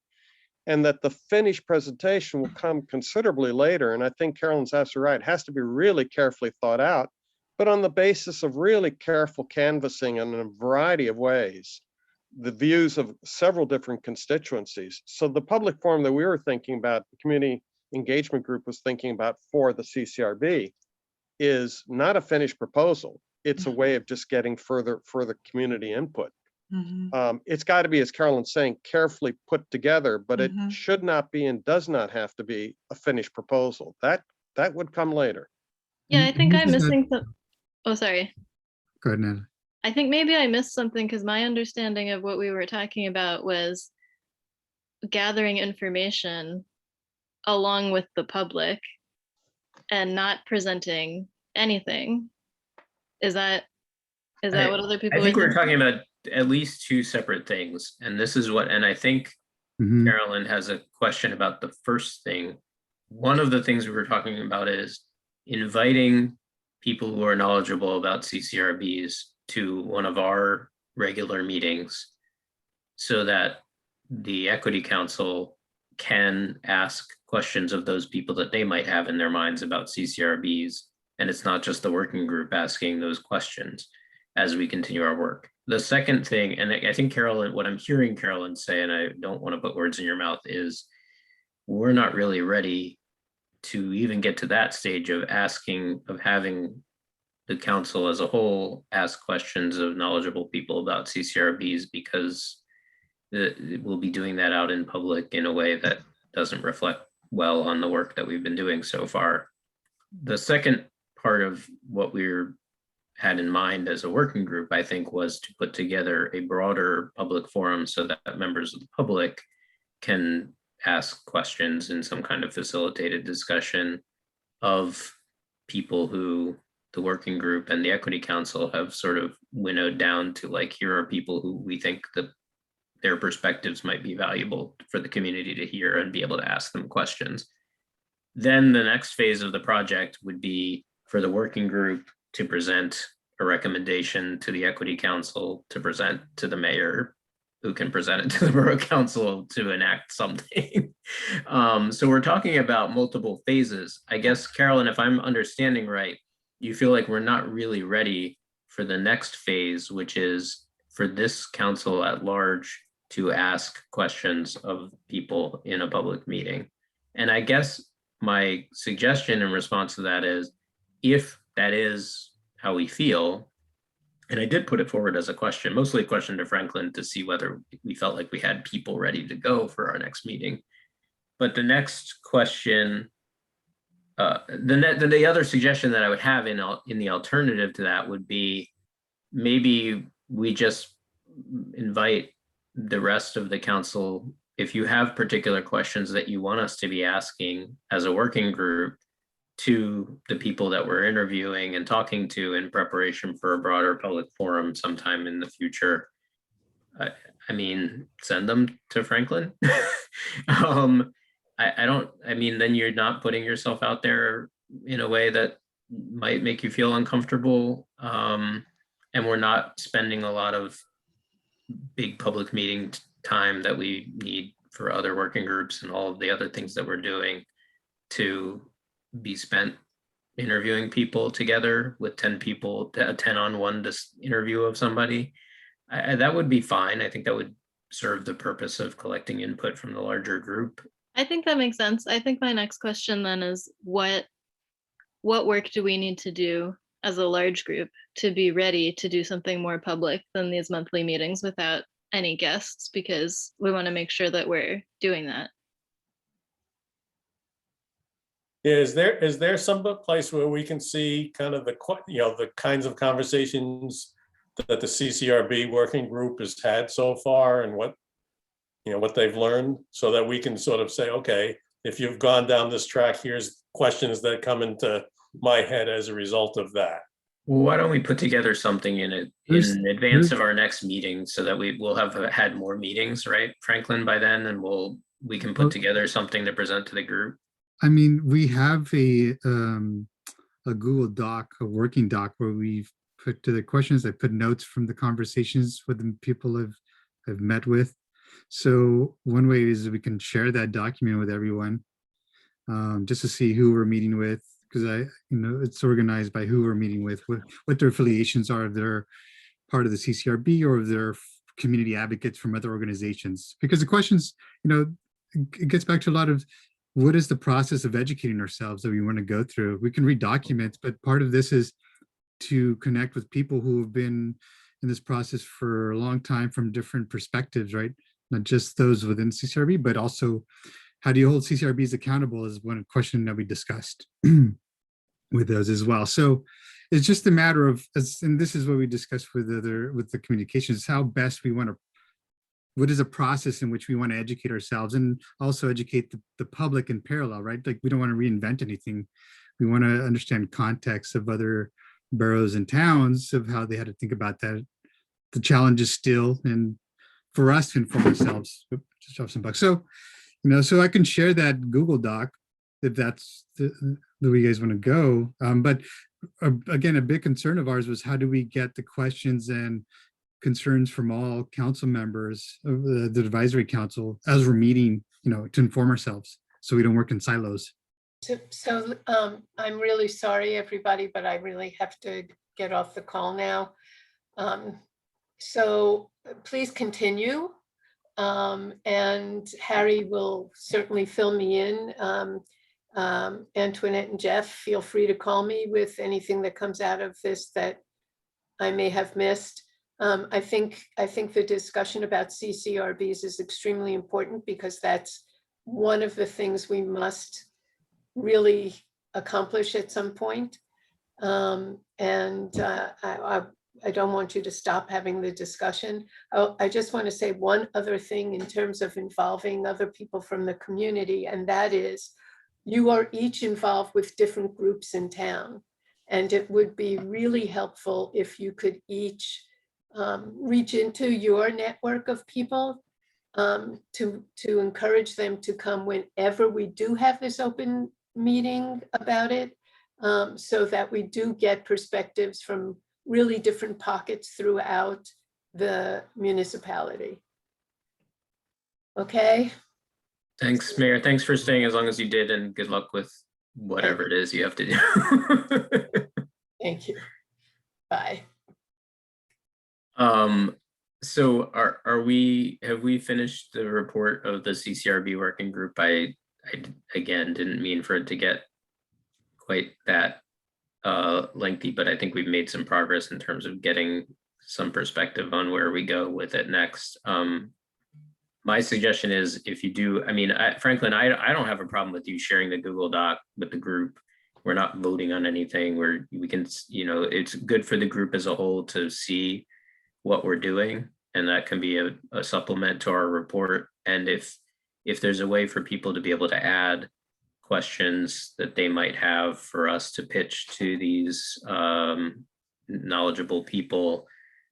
And that the finished presentation will come considerably later. And I think Carolyn's absolutely right. It has to be really carefully thought out, but on the basis of really careful canvassing in a variety of ways, the views of several different constituencies. So the public forum that we were thinking about, the community engagement group was thinking about for the CCRB, is not a finished proposal. It's a way of just getting further community input. Mhm. It's got to be, as Carolyn's saying, carefully put together, but it Mhm. should not be and does not have to be a finished proposal. That would come later. Yeah, And- I think and I'm this is missing some. Oh, sorry. Go ahead, Natalie. I think maybe I missed something because my understanding of what we were talking about was gathering information along with the public and not presenting anything. Is that what other people I think were we're talking thinking? about at least two separate things. And this is what, and I think Mhm. Carolyn has a question about the first thing. One of the things we were talking about is inviting people who are knowledgeable about CCRBs to one of our regular meetings so that the Equity Council can ask questions of those people that they might have in their minds about CCRBs. And it's not just the working group asking those questions as we continue our work. The second thing, and I think Carolyn, what I'm hearing Carolyn say, and I don't want to put words in your mouth, is we're not really ready to even get to that stage of having the council as a whole ask questions of knowledgeable people about CCRBs, because we'll be doing that out in public in a way that doesn't reflect well on the work that we've been doing so far. The second part of what we're had in mind as a working group, I think, was to put together a broader public forum so that members of the public can ask questions in some kind of facilitated discussion of people who the working group and the Equity Council have sort of winnowed down to, like, here are people who we think that their perspectives might be valuable for the community to hear and be able to ask them questions. Then the next phase of the project would be for the working group to present a recommendation to the Equity Council, to present to the mayor, who can present it to the Borough Council to enact something. So we're talking about multiple phases. I guess, Carolyn, if I'm understanding right, you feel like we're not really ready for the next phase, which is for this council at large to ask questions of people in a public meeting. And I guess my suggestion in response to that is, if that is how we feel, and I did put it forward as a question, mostly a question to Franklin to see whether we felt like we had people ready to go for our next meeting. But the next question, the other suggestion that I would have in the alternative to that would be, maybe we just invite the rest of the council, if you have particular questions that you want us to be asking as a working group, to the people that we're interviewing and talking to in preparation for a broader public forum sometime in the future. I mean, send them to Franklin. Then you're not putting yourself out there in a way that might make you feel uncomfortable. And we're not spending a lot of big public meeting time that we need for other working groups and all of the other things that we're doing to be spent interviewing people together with 10 people, a 10-on-1 interview of somebody. That would be fine. I think that would serve the purpose of collecting input from the larger group. I think that makes sense. I think my next question then is, what work do we need to do as a large group to be ready to do something more public than these monthly meetings without any guests? Because we want to make sure that we're doing that. Is there some place where we can see kind of the kinds of conversations that the CCRB working group has had so far, and what they've learned, so that we can sort of say, okay, if you've gone down this track, here's questions that come into my head as a result of that. Well, why don't we put together something in advance of our next meeting, so that we will have had more meetings, right, Franklin, by then, and we can put together something to present to the group. I mean, we have a Google Doc, a working doc, where we've put to the questions. I put notes from the conversations with the people I've met with. So one way is we can share that document with everyone, just to see who we're meeting with, because it's organized by who we're meeting with, what their affiliations are, if they're part of the CCRB or if they're community advocates from other organizations. Because the questions, it gets back to a lot of, what is the process of educating ourselves that we want to go through? We can read documents, but part of this is to connect with people who have been in this process for a long time from different perspectives, right? Not just those within CCRB, but also how do you hold CCRBs accountable is one question that we discussed with those as well. So it's just a matter of, and this is what we discussed with the communications, how best we want to, what is a process in which we want to educate ourselves and also educate the public in parallel, right? Like, we don't want to reinvent anything. We want to understand context of other boroughs and towns, of how they had to think about that, the challenges still, and for us to inform ourselves. Just drop some bucks. So, so I can share that Google Doc if that's the way you guys want to go. But again, a big concern of ours was, how do we get the questions and concerns from all council members of the advisory council as we're meeting, to inform ourselves, so we don't work in silos. So I'm really sorry, everybody, but I really have to get off the call now. So please continue. And Harry will certainly fill me in. Antoinette and Jeff, feel free to call me with anything that comes out of this that I may have missed. I think the discussion about CCRBs is extremely important because that's one of the things we must really accomplish at some point. I don't want you to stop having the discussion. I just want to say one other thing in terms of involving other people from the community, and that is you are each involved with different groups in town. And it would be really helpful if you could each reach into your network of people to encourage them to come whenever we do have this open meeting about it, so that we do get perspectives from really different pockets throughout the municipality. Okay, Thanks, Mayor. Thanks for staying as long as you did, and good luck with whatever it is you have to do. thank you. Bye. So have we finished the report of the CCRB working group? I again didn't mean for it to get quite that lengthy, but I think we've made some progress in terms of getting some perspective on where we go with it next. My suggestion is, if you do, I mean, Franklin, I don't have a problem with you sharing the Google Doc with the group. We're not voting on anything where we can, you know, it's good for the group as a whole to see what we're doing, and that can be a supplement to our report. And if there's a way for people to be able to add questions that they might have for us to pitch to these knowledgeable people,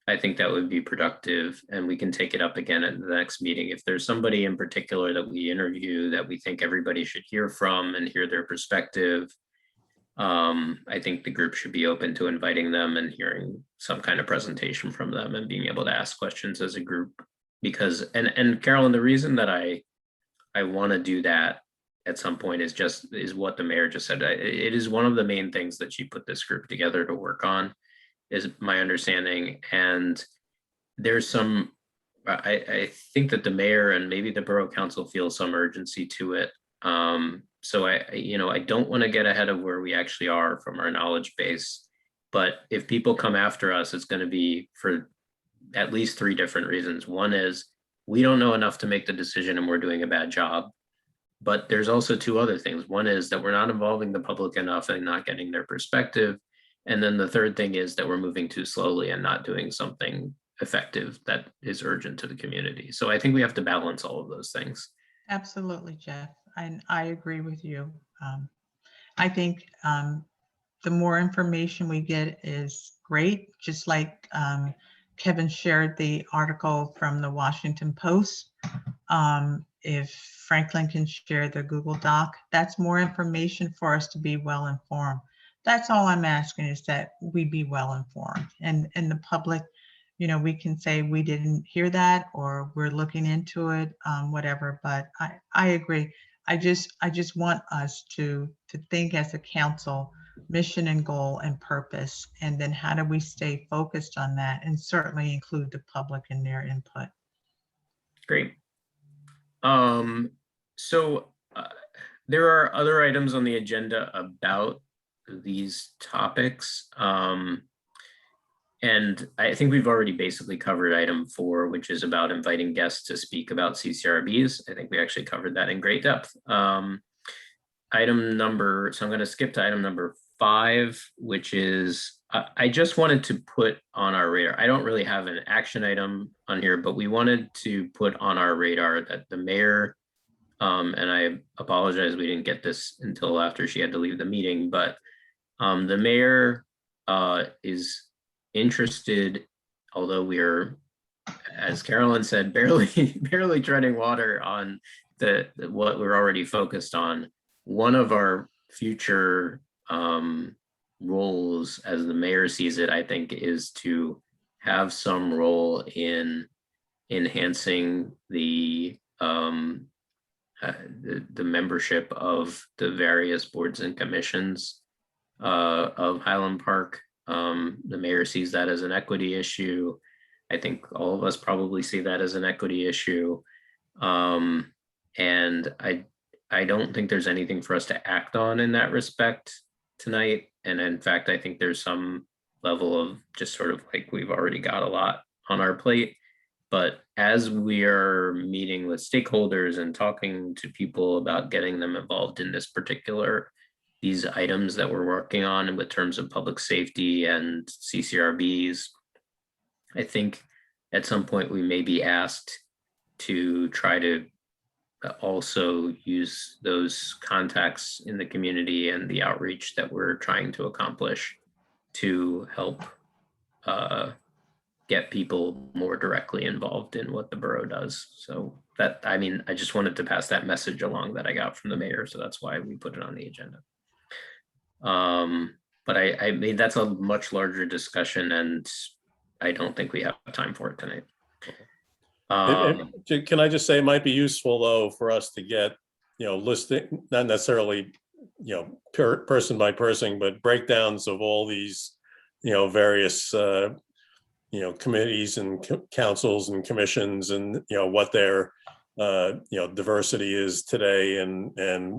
I think that would be productive, and we can take it up again at the next meeting. If there's somebody in particular that we interview that we think everybody should hear from and hear their perspective, I think the group should be open to inviting them and hearing some kind of presentation from them and being able to ask questions as a group. Because, and Carolyn, the reason that I want to do that at some point is what the mayor just said. It is one of the main things that she put this group together to work on, is my understanding. And there's some, I think that the mayor and maybe the borough council feel some urgency to it. So I don't want to get ahead of where we actually are from our knowledge base. But if people come after us, it's going to be for at least 3 different reasons. One is we don't know enough to make the decision and we're doing a bad job. But there's also 2 other things. One is that we're not involving the public enough and not getting their perspective. And then the third thing is that we're moving too slowly and not doing something effective that is urgent to the community. So I think we have to balance all of those things. Absolutely, Jeff. I agree with you. I think the more information we get is great, just like Kevin shared the article from the Washington Post. If Franklin can share the Google Doc, that's more information for us to be well informed. That's all I'm asking, is that we be well informed, and the public, you know, we can say we didn't hear that or we're looking into it, whatever. But I agree. I just want us to think as a council, mission and goal and purpose, and then how do we stay focused on that, and certainly include the public in their input. Great. So there are other items on the agenda about these topics. And I think we've already basically covered item 4, which is about inviting guests to speak about CCRBs. I think we actually covered that in great depth. So I'm going to skip to item number 5, which is, I just wanted to put on our radar. I don't really have an action item on here, but we wanted to put on our radar that the mayor, and I apologize, we didn't get this until after she had to leave the meeting, but the mayor is interested, although we're, as Carolyn said, barely treading water on what we're already focused on. One of our future roles, as the mayor sees it, I think, is to have some role in enhancing the membership of the various boards and commissions of Highland Park. The mayor sees that as an equity issue. I think all of us probably see that as an equity issue. And I don't think there's anything for us to act on in that respect tonight. And in fact, I think there's some level of just sort of like, we've already got a lot on our plate. But as we are meeting with stakeholders and talking to people about getting them involved in these items that we're working on with terms of public safety and CCRBs, I think at some point we may be asked to try to also use those contacts in the community and the outreach that we're trying to accomplish to help get people more directly involved in what the borough does. So that, I mean, I just wanted to pass that message along that I got from the mayor. So that's why we put it on the agenda. But I mean, that's a much larger discussion and I don't think we have time for it tonight. Can I just say it might be useful though for us to get, listing, not necessarily, person by person, but breakdowns of all these, various, committees and councils and commissions and, what their, diversity is today and.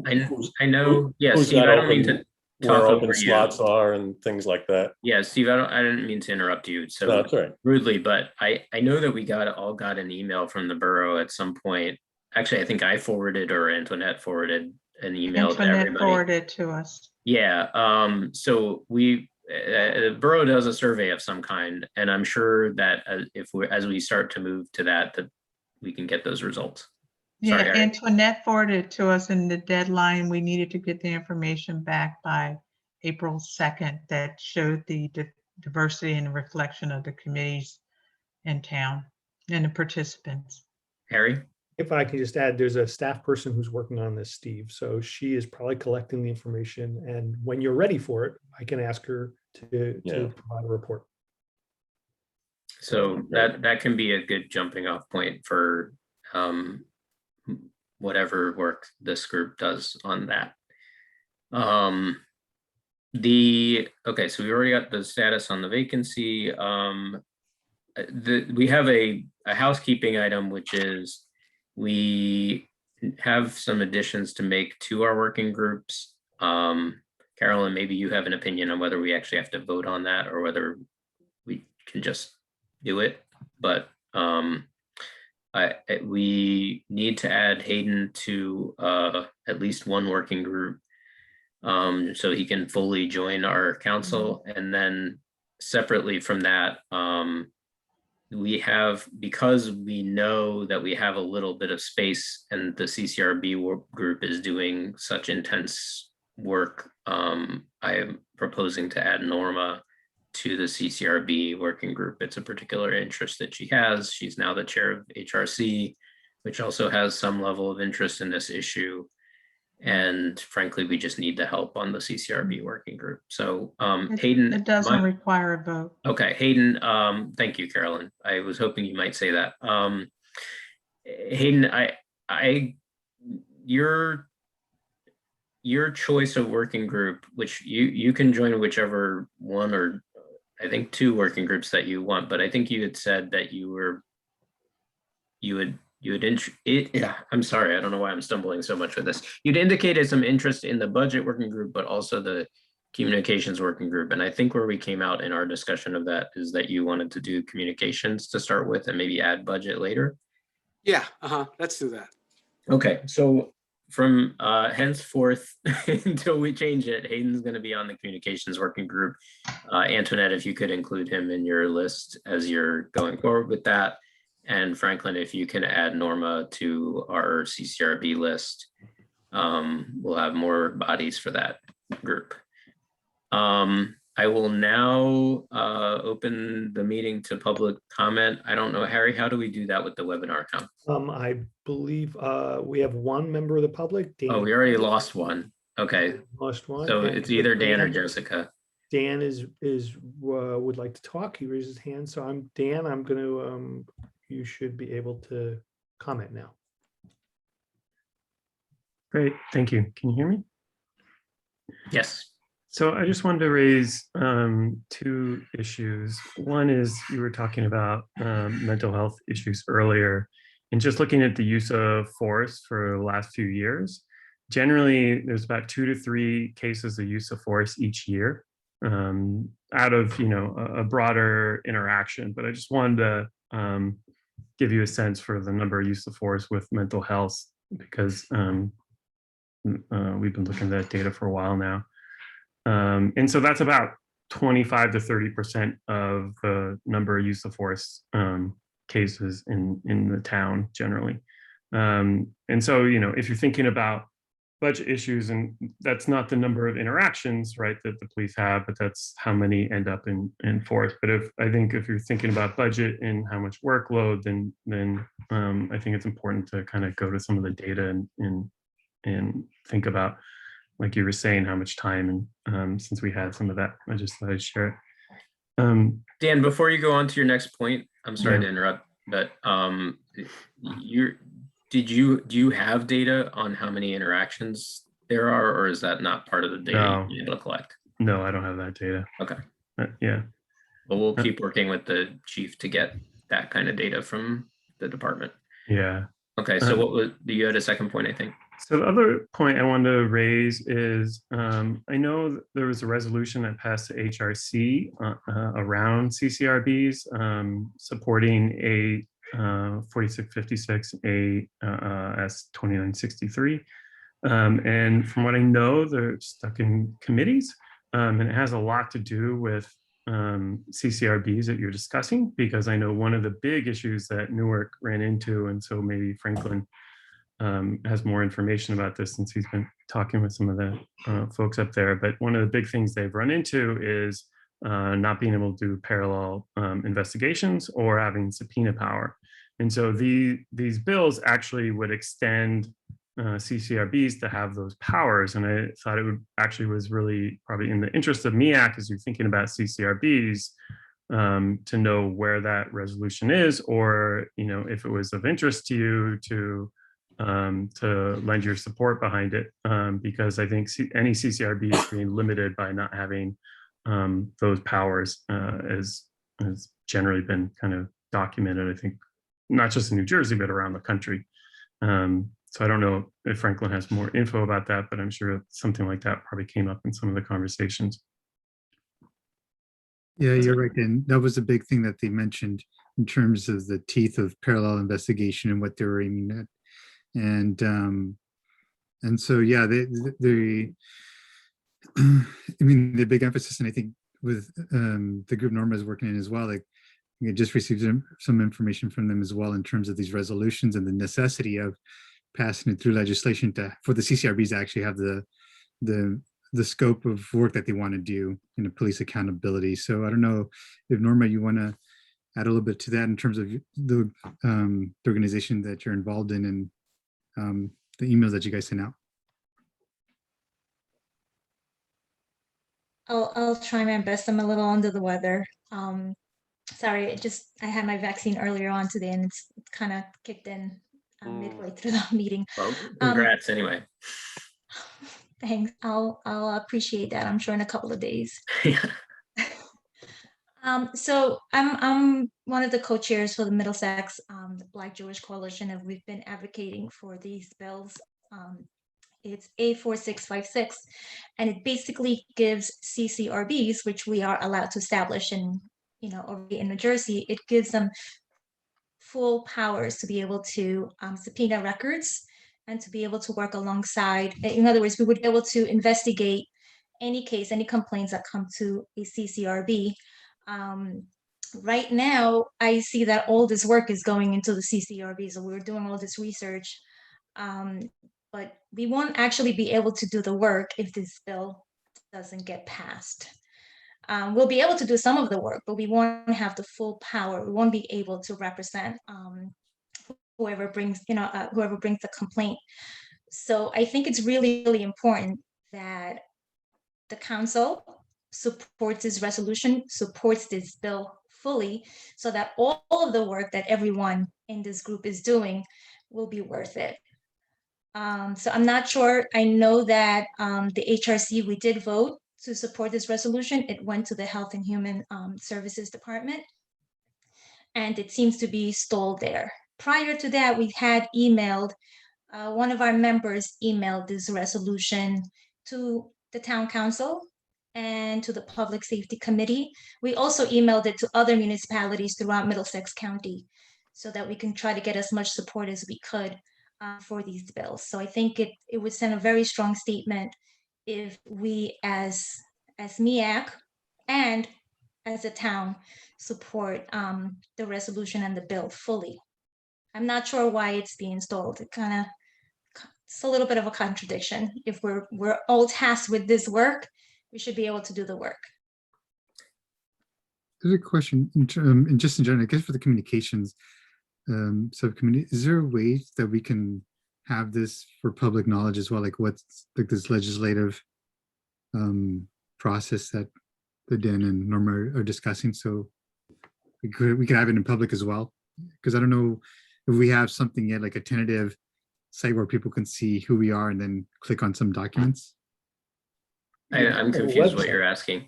I know, yeah, who's Steve, got I don't mean open- to where talk open over slots you. are and things like that. Yeah, Steve, I didn't mean to interrupt you so No, that's all right. rudely, but I know that we all got an email from the borough at some point. Actually, I think I forwarded or Antoinette forwarded an email to Antoinette everybody. forwarded to us. Yeah, so the borough does a survey of some kind, and I'm sure that as we start to move to that we can get those results. Yeah, Sorry, Harry. Antoinette forwarded it to us, and the deadline, we needed to get the information back by April 2nd that showed the diversity and reflection of the committees in town and the participants. Harry? If I can just add, there's a staff person who's working on this, Steve. So she is probably collecting the information. And when you're ready for it, I can ask her to provide a report. So that can be a good jumping off point for whatever work this group does on that. Okay, so we already got the status on the vacancy. We have a housekeeping item, which is we have some additions to make to our working groups. Carolyn, maybe you have an opinion on whether we actually have to vote on that or whether we can just do it, but we need to add Hayden to at least one working group so he can fully join our council. And then separately from that, because we know that we have a little bit of space and the CCRB group is doing such intense work, I am proposing to add Norma to the CCRB working group. It's a particular interest that she has. She's now the chair of HRC, which also has some level of interest in this issue. And frankly, we just need the help on the CCRB working group. So Hayden. It doesn't require a vote. Okay, Hayden, thank you, Carolyn. I was hoping you might say that. Hayden, your choice of working group, which you can join whichever one or I think two working groups that you want, but I think you had said that I'm sorry, I don't know why I'm stumbling so much with this. You'd indicated some interest in the budget working group, but also the communications working group. And I think where we came out in our discussion of that is that you wanted to do communications to start with and maybe add budget later. Yeah, let's do that. Okay, so from henceforth until we change it, Hayden's going to be on the communications working group. Antoinette, if you could include him in your list as you're going forward with that. And Franklin, if you can add Norma to our CCRB list, we'll have more bodies for that group. I will now open the meeting to public comment. I don't know, Harry, how do we do that with the webinar account? I believe we have one member of the public. Dan. Oh, we already lost one. Okay. Lost one. So And it's either Dan or Dan- Jessica. Dan would like to talk. He raised his hand. So I'm going to, you should be able to comment now. Great, thank you. Can you hear me? Yes. So I just wanted to raise two issues. One is you were talking about mental health issues earlier, and just looking at the use of force for the last few years. Generally, there's about 2 to 3 cases of use of force each year out of a broader interaction. But I just wanted to give you a sense for the number of use of force with mental health, because we've been looking at that data for a while now. And so that's about 25 to 30% of the number of use of force cases in the town generally. And so, if you're thinking about budget issues, and that's not the number of interactions, right, that the police have, but that's how many end up in force. But I think if you're thinking about budget and how much workload, then I think it's important to kind of go to some of the data and think about, like you were saying, how much time, and since we had some of that, I just thought I'd share it. Dan, before you go on to your next point, I'm sorry Yeah. to interrupt, but do you have data on how many interactions there are, or is that not part of the data No. you're able to collect? No, I don't have that data. Okay. Yeah. Well, we'll keep working with the chief to get that kind of data from the department. Yeah. Okay, so you had a second point, I think. So the other point I wanted to raise is, I know that there was a resolution that passed to HRC around CCRBs, supporting a 4656 AS 2963. And from what I know, they're stuck in committees, and it has a lot to do with CCRBs that you're discussing, because I know one of the big issues that Newark ran into, and so maybe Franklin has more information about this since he's been talking with some of the folks up there. But one of the big things they've run into is not being able to do parallel investigations or having subpoena power. And so these bills actually would extend CCRBs to have those powers. And I thought it would actually was really probably in the interest of MEAC, as you're thinking about CCRBs, to know where that resolution is, or if it was of interest to you to lend your support behind it, because I think any CCRB is being limited by not having those powers, as has generally been kind of documented, I think, not just in New Jersey, but around the country. So I don't know if Franklin has more info about that, but I'm sure something like that probably came up in some of the conversations. Yeah, you're right. And that was a big thing that they mentioned in terms of the teeth of parallel investigation and what they were aiming at. And so, yeah, they I mean, the big emphasis, and I think with the group Norma is working in as well, like we just received some information from them as well in terms of these resolutions and the necessity of passing it through legislation for the CCRBs to actually have the scope of work that they want to do in a police accountability. So I don't know if Norma, you want to add a little bit to that in terms of the organization that you're involved in and the emails that you guys sent out. I'll try my best. I'm a little under the weather. Sorry, I had my vaccine earlier on today, and it's kind of kicked in midway through the meeting. Well, congrats anyway. Thanks. I'll appreciate that, I'm sure, in a couple of days. Yeah. So I'm one of the co-chairs for the Middlesex the Black Jewish Coalition, and we've been advocating for these bills. It's A4656, and it basically gives CCRBs, which we are allowed to establish in already in New Jersey, it gives them full powers to be able to subpoena records and to be able to work alongside. In other words, we would be able to investigate any case, any complaints that come to a CCRB. Right now, I see that all this work is going into the CCRB, so we're doing all this research, but we won't actually be able to do the work if this bill doesn't get passed. We'll be able to do some of the work, but we won't have the full power. We won't be able to represent whoever brings the complaint. So I think it's really, really important that the council supports this resolution, supports this bill fully, so that all of the work that everyone in this group is doing will be worth it. So I'm not sure. I know that the HRC, we did vote to support this resolution. It went to the Health and Human Services Department, and it seems to be stalled there. Prior to that, we had emailed, one of our members emailed this resolution to the town council, and to the Public Safety Committee. We also emailed it to other municipalities throughout Middlesex County so that we can try to get as much support as we could for these bills. So I think it would send a very strong statement if we as MEAC and as a town support the resolution and the bill fully. I'm not sure why it's being stalled. It's a little bit of a contradiction. If we're all tasked with this work, we should be able to do the work. There's a question, just in general, I guess for the communications subcommittee, is there a way that we can have this for public knowledge as well? Like what's like this legislative process that Dan and Norma are discussing, so we could have it in public as well? Because I don't know if we have something yet, like a tentative site where people can see who we are and then click on some documents. I'm confused what you're asking.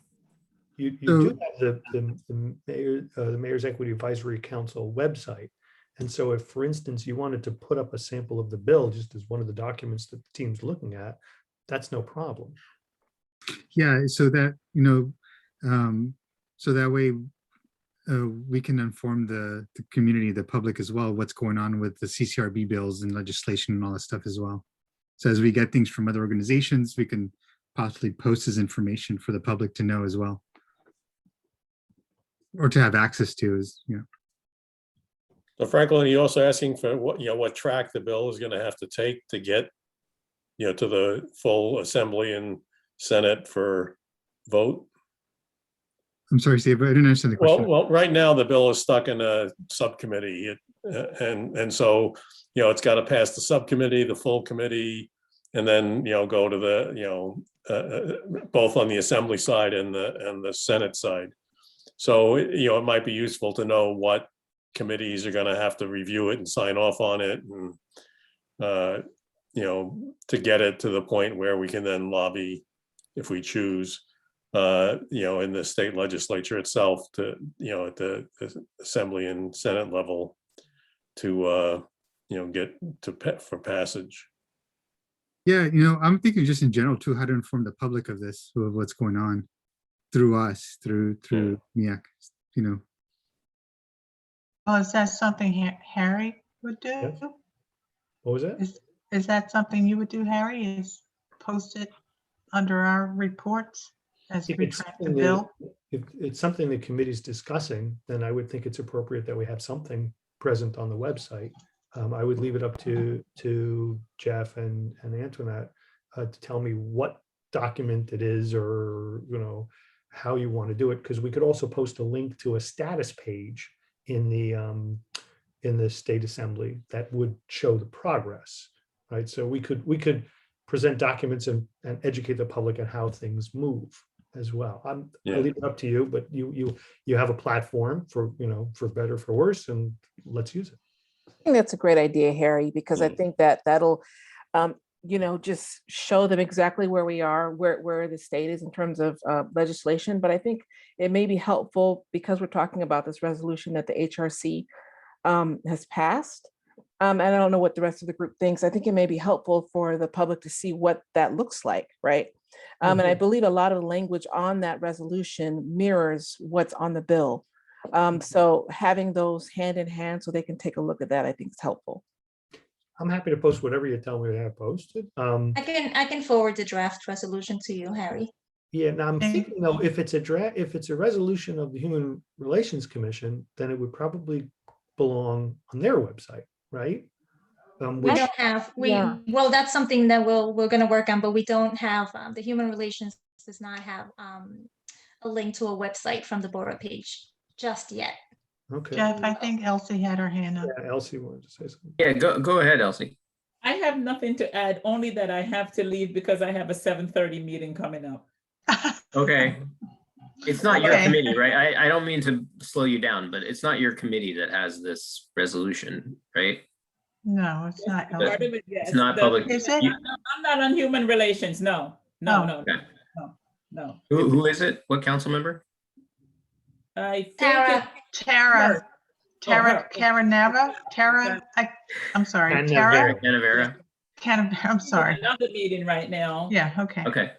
You do have the Mayor's Equity Advisory Council website. And so if, for instance, you wanted to put up a sample of the bill just as one of the documents that the team's looking at, that's no problem. Yeah, so that, so that way we can inform the community, the public as well, what's going on with the CCRB bills and legislation and all that stuff as well. So as we get things from other organizations, we can possibly post this information for the public to know as well. Or to have access to, is, So Franklin, are you also asking for what track the bill is going to have to take to get, to the full Assembly and Senate for vote? I'm sorry, Steve, I didn't understand the question. Well, right now the bill is stuck in a subcommittee, and so it's got to pass the subcommittee, the full committee, and then go to the both on the Assembly side and the Senate side. So it might be useful to know what committees are going to have to review it and sign off on it, and to get it to the point where we can then lobby if we choose. In the state legislature itself to, at the Assembly and Senate level to, get for passage. Yeah, I'm thinking just in general too, how to inform the public of this, of what's going on through us, through MEAC, Well, is that something Harry would do? Yes. What was that? Is that something you would do, Harry, is post it under our reports as we track the bill? If it's something the committee's discussing, then I would think it's appropriate that we have something present on the website. I would leave it up to Jeff and Antoinette to tell me what document it is, or how you want to do it, because we could also post a link to a status page in the State Assembly that would show the progress, right? So we could present documents and educate the public on how things move as well. I'll leave it up to you, but you have a platform for better, for worse, and let's use it. I think that's a great idea, Harry, because I think that'll just show them exactly where we are, where the state is in terms of legislation. But I think it may be helpful, because we're talking about this resolution that the HRC has passed. And I don't know what the rest of the group thinks. I think it may be helpful for the public to see what that looks like, right? And I believe a lot of the language on that resolution mirrors what's on the bill. So having those hand in hand so they can take a look at that, I think is helpful. I'm happy to post whatever you tell me to have posted. I can forward the draft resolution to you, Harry. Yeah, now I'm thinking though, if it's a resolution of the Human Relations Commission, then it would probably belong on their website, right? We don't have, well, that's something that we're going to work on, but we don't have, the Human Relations does not have a link to a website from the Borough page just yet. Okay. Jeff, I think Elsie had her hand up. Yeah, Elsie wanted to say something. Yeah, go ahead, Elsie. I have nothing to add, only that I have to leave because I have a 7:30 meeting coming up. Okay. It's not your committee, right? I don't mean to slow you down, but it's not your committee that has this resolution, right? No, it's not. Elsie. It's not public. Is it? I'm not on Human Relations, no. Okay. Who is it? What council member? I think Tara Canavera. I'm sorry. Canavera. I'm sorry. Another meeting right now. Yeah, okay. Okay.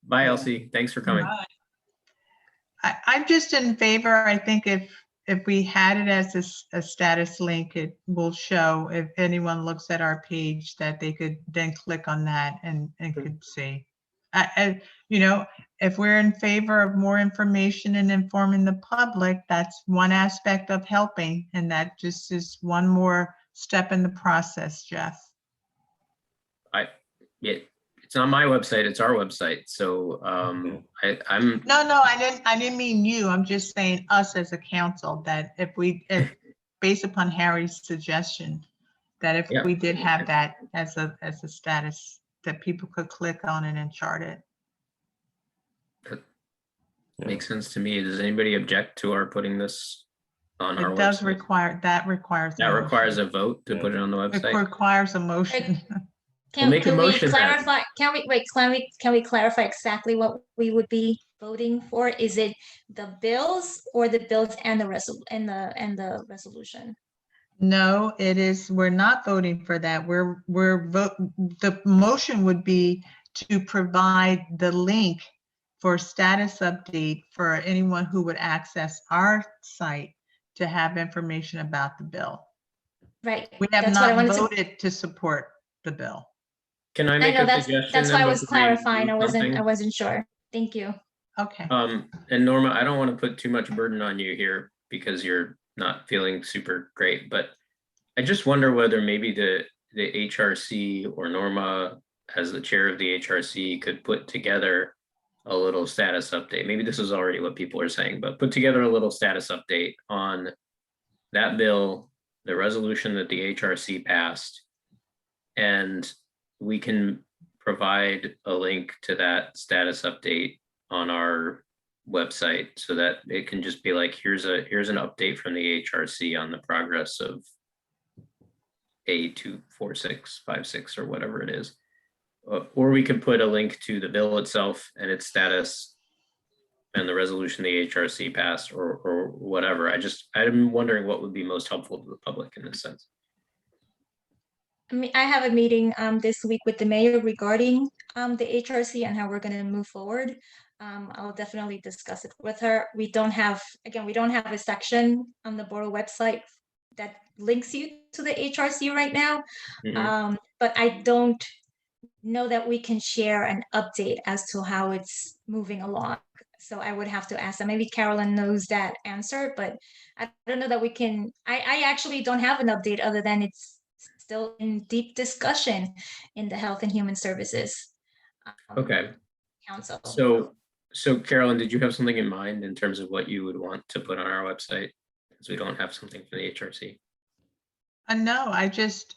Bye, Elsie. Thanks for coming. Bye. I'm just in favor. I think if we had it as a status link, it will show if anyone looks at our page that they could then click on that and could see. If we're in favor of more information and informing the public, that's one aspect of helping, and that just is one more step in the process, Jeff. It's not my website, it's our website. So I'm No, I didn't mean you. I'm just saying us as a council, that if based upon Harry's suggestion, that if Yeah. we did have that as a status, that people could click on it and chart it. makes sense to me. Does anybody object to our putting this on our It does website? require, that requires. That requires motion. a vote to put it on the It website? requires a motion. make a Can we motion then. clarify, can we clarify exactly what we would be voting for? Is it the bills or the bills and the resolution? No, it is, we're not voting for that. The motion would be to provide the link for status update for anyone who would access our site to have information about the bill. Right. We have That's what I not wanted to- voted to support the bill. Can I I make know, a suggestion? that's why I then was before you clarifying. do I something? wasn't sure. Thank you. Okay. And Norma, I don't want to put too much burden on you here because you're not feeling super great, but I just wonder whether maybe the HRC or Norma as the chair of the HRC could put together a little status update. Maybe this is already what people are saying, but put together a little status update on that bill, the resolution that the HRC passed, and we can provide a link to that status update on our website so that it can just be like, here's an update from the HRC on the progress of A24656 or whatever it is. Or we could put a link to the bill itself and its status and the resolution the HRC passed or whatever. I'm wondering what would be most helpful to the public in this sense. I mean, I have a meeting this week with the mayor regarding the HRC and how we're going to move forward. I'll definitely discuss it with her. We don't have a section on the borough website that links you to the HRC right now. But I don't know that we can share an update as to how it's moving along. So I would have to ask them. Maybe Carolyn knows that answer, but I don't know that we can. I actually don't have an update other than it's still in deep discussion in the Health and Human Services Okay. Council. So Carolyn, did you have something in mind in terms of what you would want to put on our website? Because we don't have something for the HRC. No, I just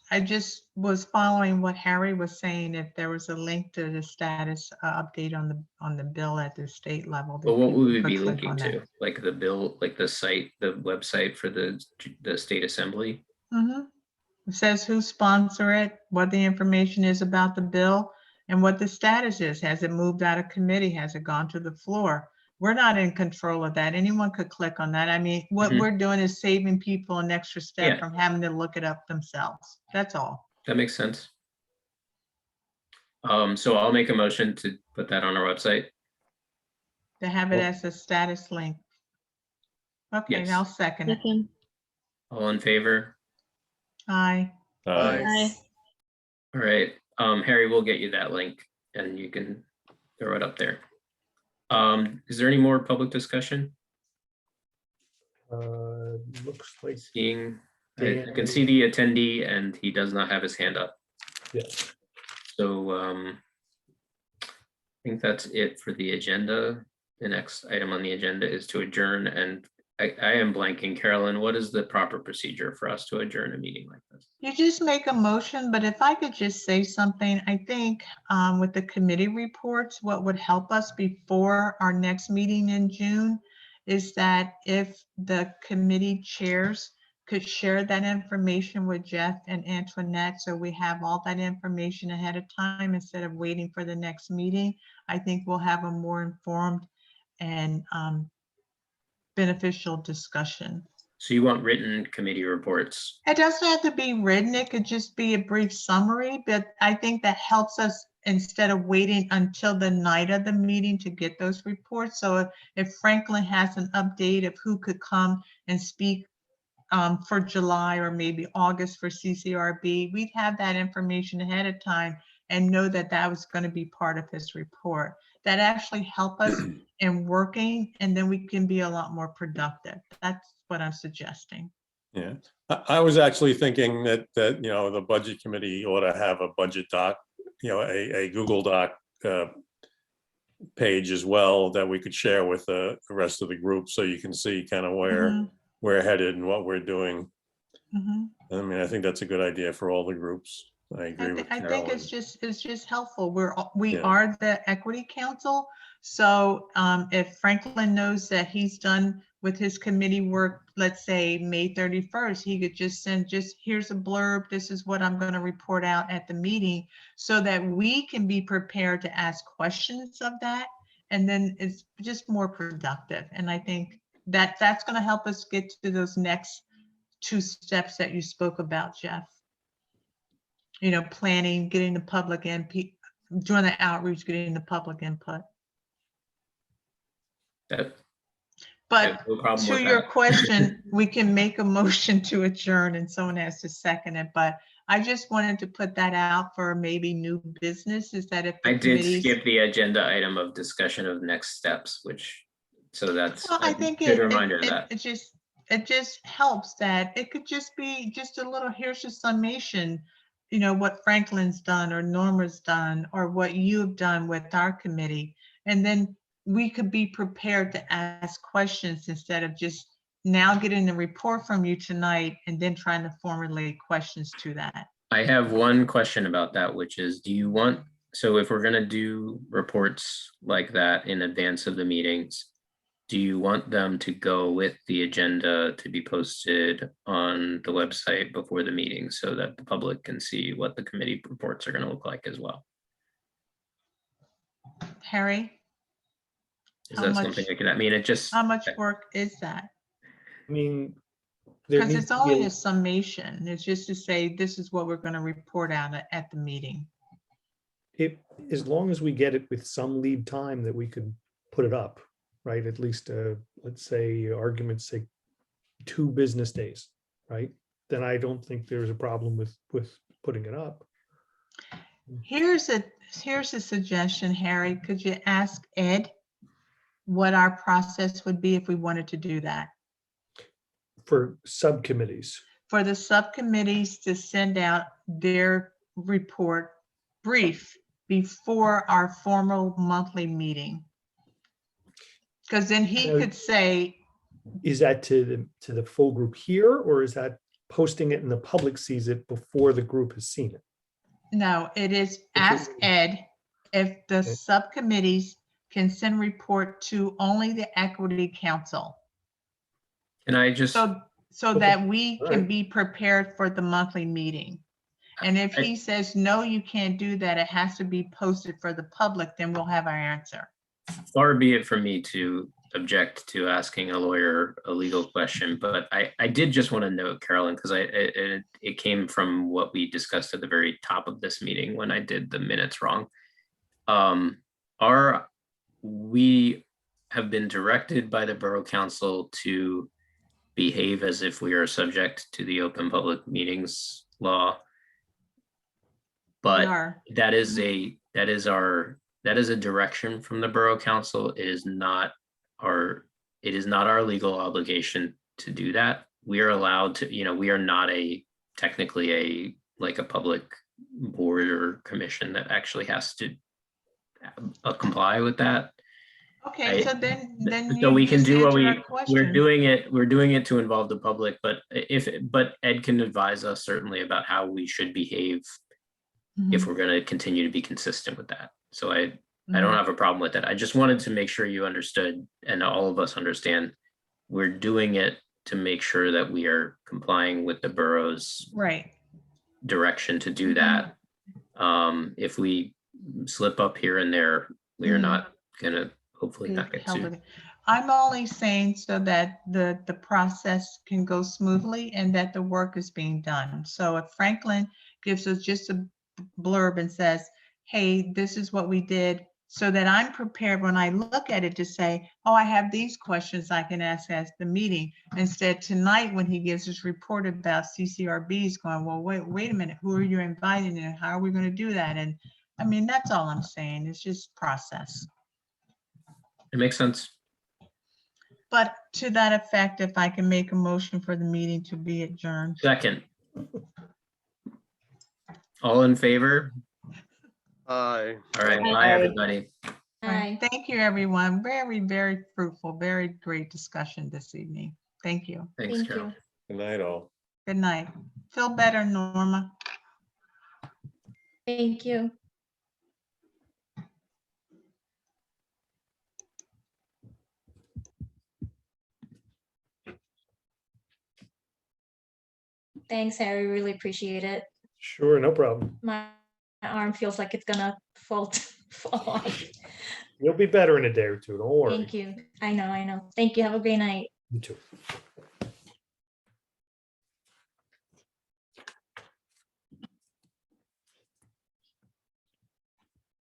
was following what Harry was saying. If there was a link to the status update on the bill at the state level. that But what would we people be could click linking on that. to? Like the bill, like the site, the website for the state assembly? Mhm. It says who sponsor it, what the information is about the bill, and what the status is. Has it moved out of committee? Has it gone to the floor? We're not in control of that. Anyone could click on that. I mean, what Mhm. we're doing is saving people an extra step Yeah. from having to look it up themselves. That's all. That makes sense. So I'll make a motion to put that on our website. To have it Well- as a status link. Okay, Yes. I'll second it. Second. All in favor? Aye. Aye. All right, Harry, we'll get you that link and you can throw it up there. Is there any more public discussion? Looks like, Seeing, I can see the attendee and he does not have his hand up. yeah. So I think that's it for the agenda. The next item on the agenda is to adjourn, and I am blanking. Carolyn, what is the proper procedure for us to adjourn a meeting like this? You just make a motion, but if I could just say something, I think with the committee reports, what would help us before our next meeting in June is that if the committee chairs could share that information with Jeff and Antoinette, so we have all that information ahead of time instead of waiting for the next meeting, I think we'll have a more informed and beneficial discussion. So you want written committee reports? It doesn't have to be written. It could just be a brief summary, but I think that helps us instead of waiting until the night of the meeting to get those reports. So if Franklin has an update of who could come and speak for July or maybe August for CCRB, we'd have that information ahead of time and know that that was going to be part of his report. That actually help us in working, and then we can be a lot more productive. That's what I'm suggesting. Yeah, I was actually thinking that, you know, the budget committee ought to have a budget doc, you know, a Google Doc page as well that we could share with the rest of the group, so you can see kind of where we're headed and what we're doing. I mean, I think that's a good idea for all the groups. I agree with I think Carolyn. it's just helpful. We Yeah. are the Equity Council. So if Franklin knows that he's done with his committee work, let's say May 31st, he could just send here's a blurb. This is what I'm going to report out at the meeting, so that we can be prepared to ask questions of that. And then it's just more productive. And I think that that's going to help us get to those next 2 steps that you spoke about, Jeff. You know, planning, getting the public input, doing the outreach, getting the public input. But no problem to with your that. question, we can make a motion to adjourn and someone has to second it. But I just wanted to put that out for maybe new business, is that if the I did committees- skip the agenda item of discussion of next steps, which, so that's Well, I a think good reminder of that. it just helps that it could just be just a little, here's a summation, you know, what Franklin's done or Norma's done or what you've done with our committee. And then we could be prepared to ask questions instead of just now getting the report from you tonight and then trying to formulate questions to that. I have one question about that, which is, do you want, so if we're gonna do reports like that in advance of the meetings, do you want them to go with the agenda to be posted on the website before the meeting so that the public can see what the committee reports are gonna look like as well? Harry, Is How that much- something I can, I mean, it just, how much work is that? I mean, there Because needs it's to only be a summation. It's just to say, this is what we're going to report out at the meeting. as long as we get it with some lead time that we could put it up, right? At least, let's say, argument's sake, 2 business days, right? Then I don't think there's a problem with putting it up. Here's a suggestion, Harry. Could you ask Ed what our process would be if we wanted to do that? For subcommittees, For the subcommittees to send out their report brief before our formal monthly meeting. Because then he So- could say, is that to the full group here, or is that posting it and the public sees it before the group has seen it? no, it is you ask mean? Ed if the Okay. subcommittees can send report to only the Equity Council. can I just, So Okay, that we all can right. be prepared for the monthly meeting. And if he says, no, you can't do that, it has to be posted for the public, then we'll have our answer. far be it from me to object to asking a lawyer a legal question, but I did just want to note, Carolyn, because it came from what we discussed at the very top of this meeting when I did the minutes wrong. We have been directed by the Borough Council to behave as if we are subject to the Open Public Meetings Law. We But are. that is a direction from the Borough Council. It is not our legal obligation to do that. We are allowed to, you know, we are not technically a public board or commission that actually has to comply with that. Okay, so then So you we can just do what answered our we're question. doing it to involve the public, but Ed can advise us certainly about how we should behave if Mhm, we're gonna continue to be consistent with that. So I mhm. don't have a problem with that. I just wanted to make sure you understood and all of us understand. We're doing it to make sure that we are complying with the borough's Right. direction to do that. If we slip up here and there, we are Mhm. not gonna hopefully Be not get held sued. with it. I'm only saying so that the process can go smoothly and that the work is being done. So if Franklin gives us just a blurb and says, hey, this is what we did, so that I'm prepared when I look at it to say, oh, I have these questions I can ask at the meeting. Instead, tonight, when he gives his report about CCRBs, going, well, wait a minute, who are you inviting and how are we going to do that? And I mean, that's all I'm saying. It's just process. It makes sense. But to that effect, if I can make a motion for the meeting to be adjourned. Second. All in favor? Aye. All right, bye, everybody. Hi. Thank you, everyone. Very, very fruitful, very great discussion this evening. Thank you. Thanks, Thank Carol. you. Good night, all. Good night. Feel better, Norma. Thank you. Thanks, Harry. Really appreciate it. Sure, no problem. My arm feels like it's gonna fall off. You'll be better in a day or two. Don't worry. Thank you. I know. Thank you. Have a great night. You too.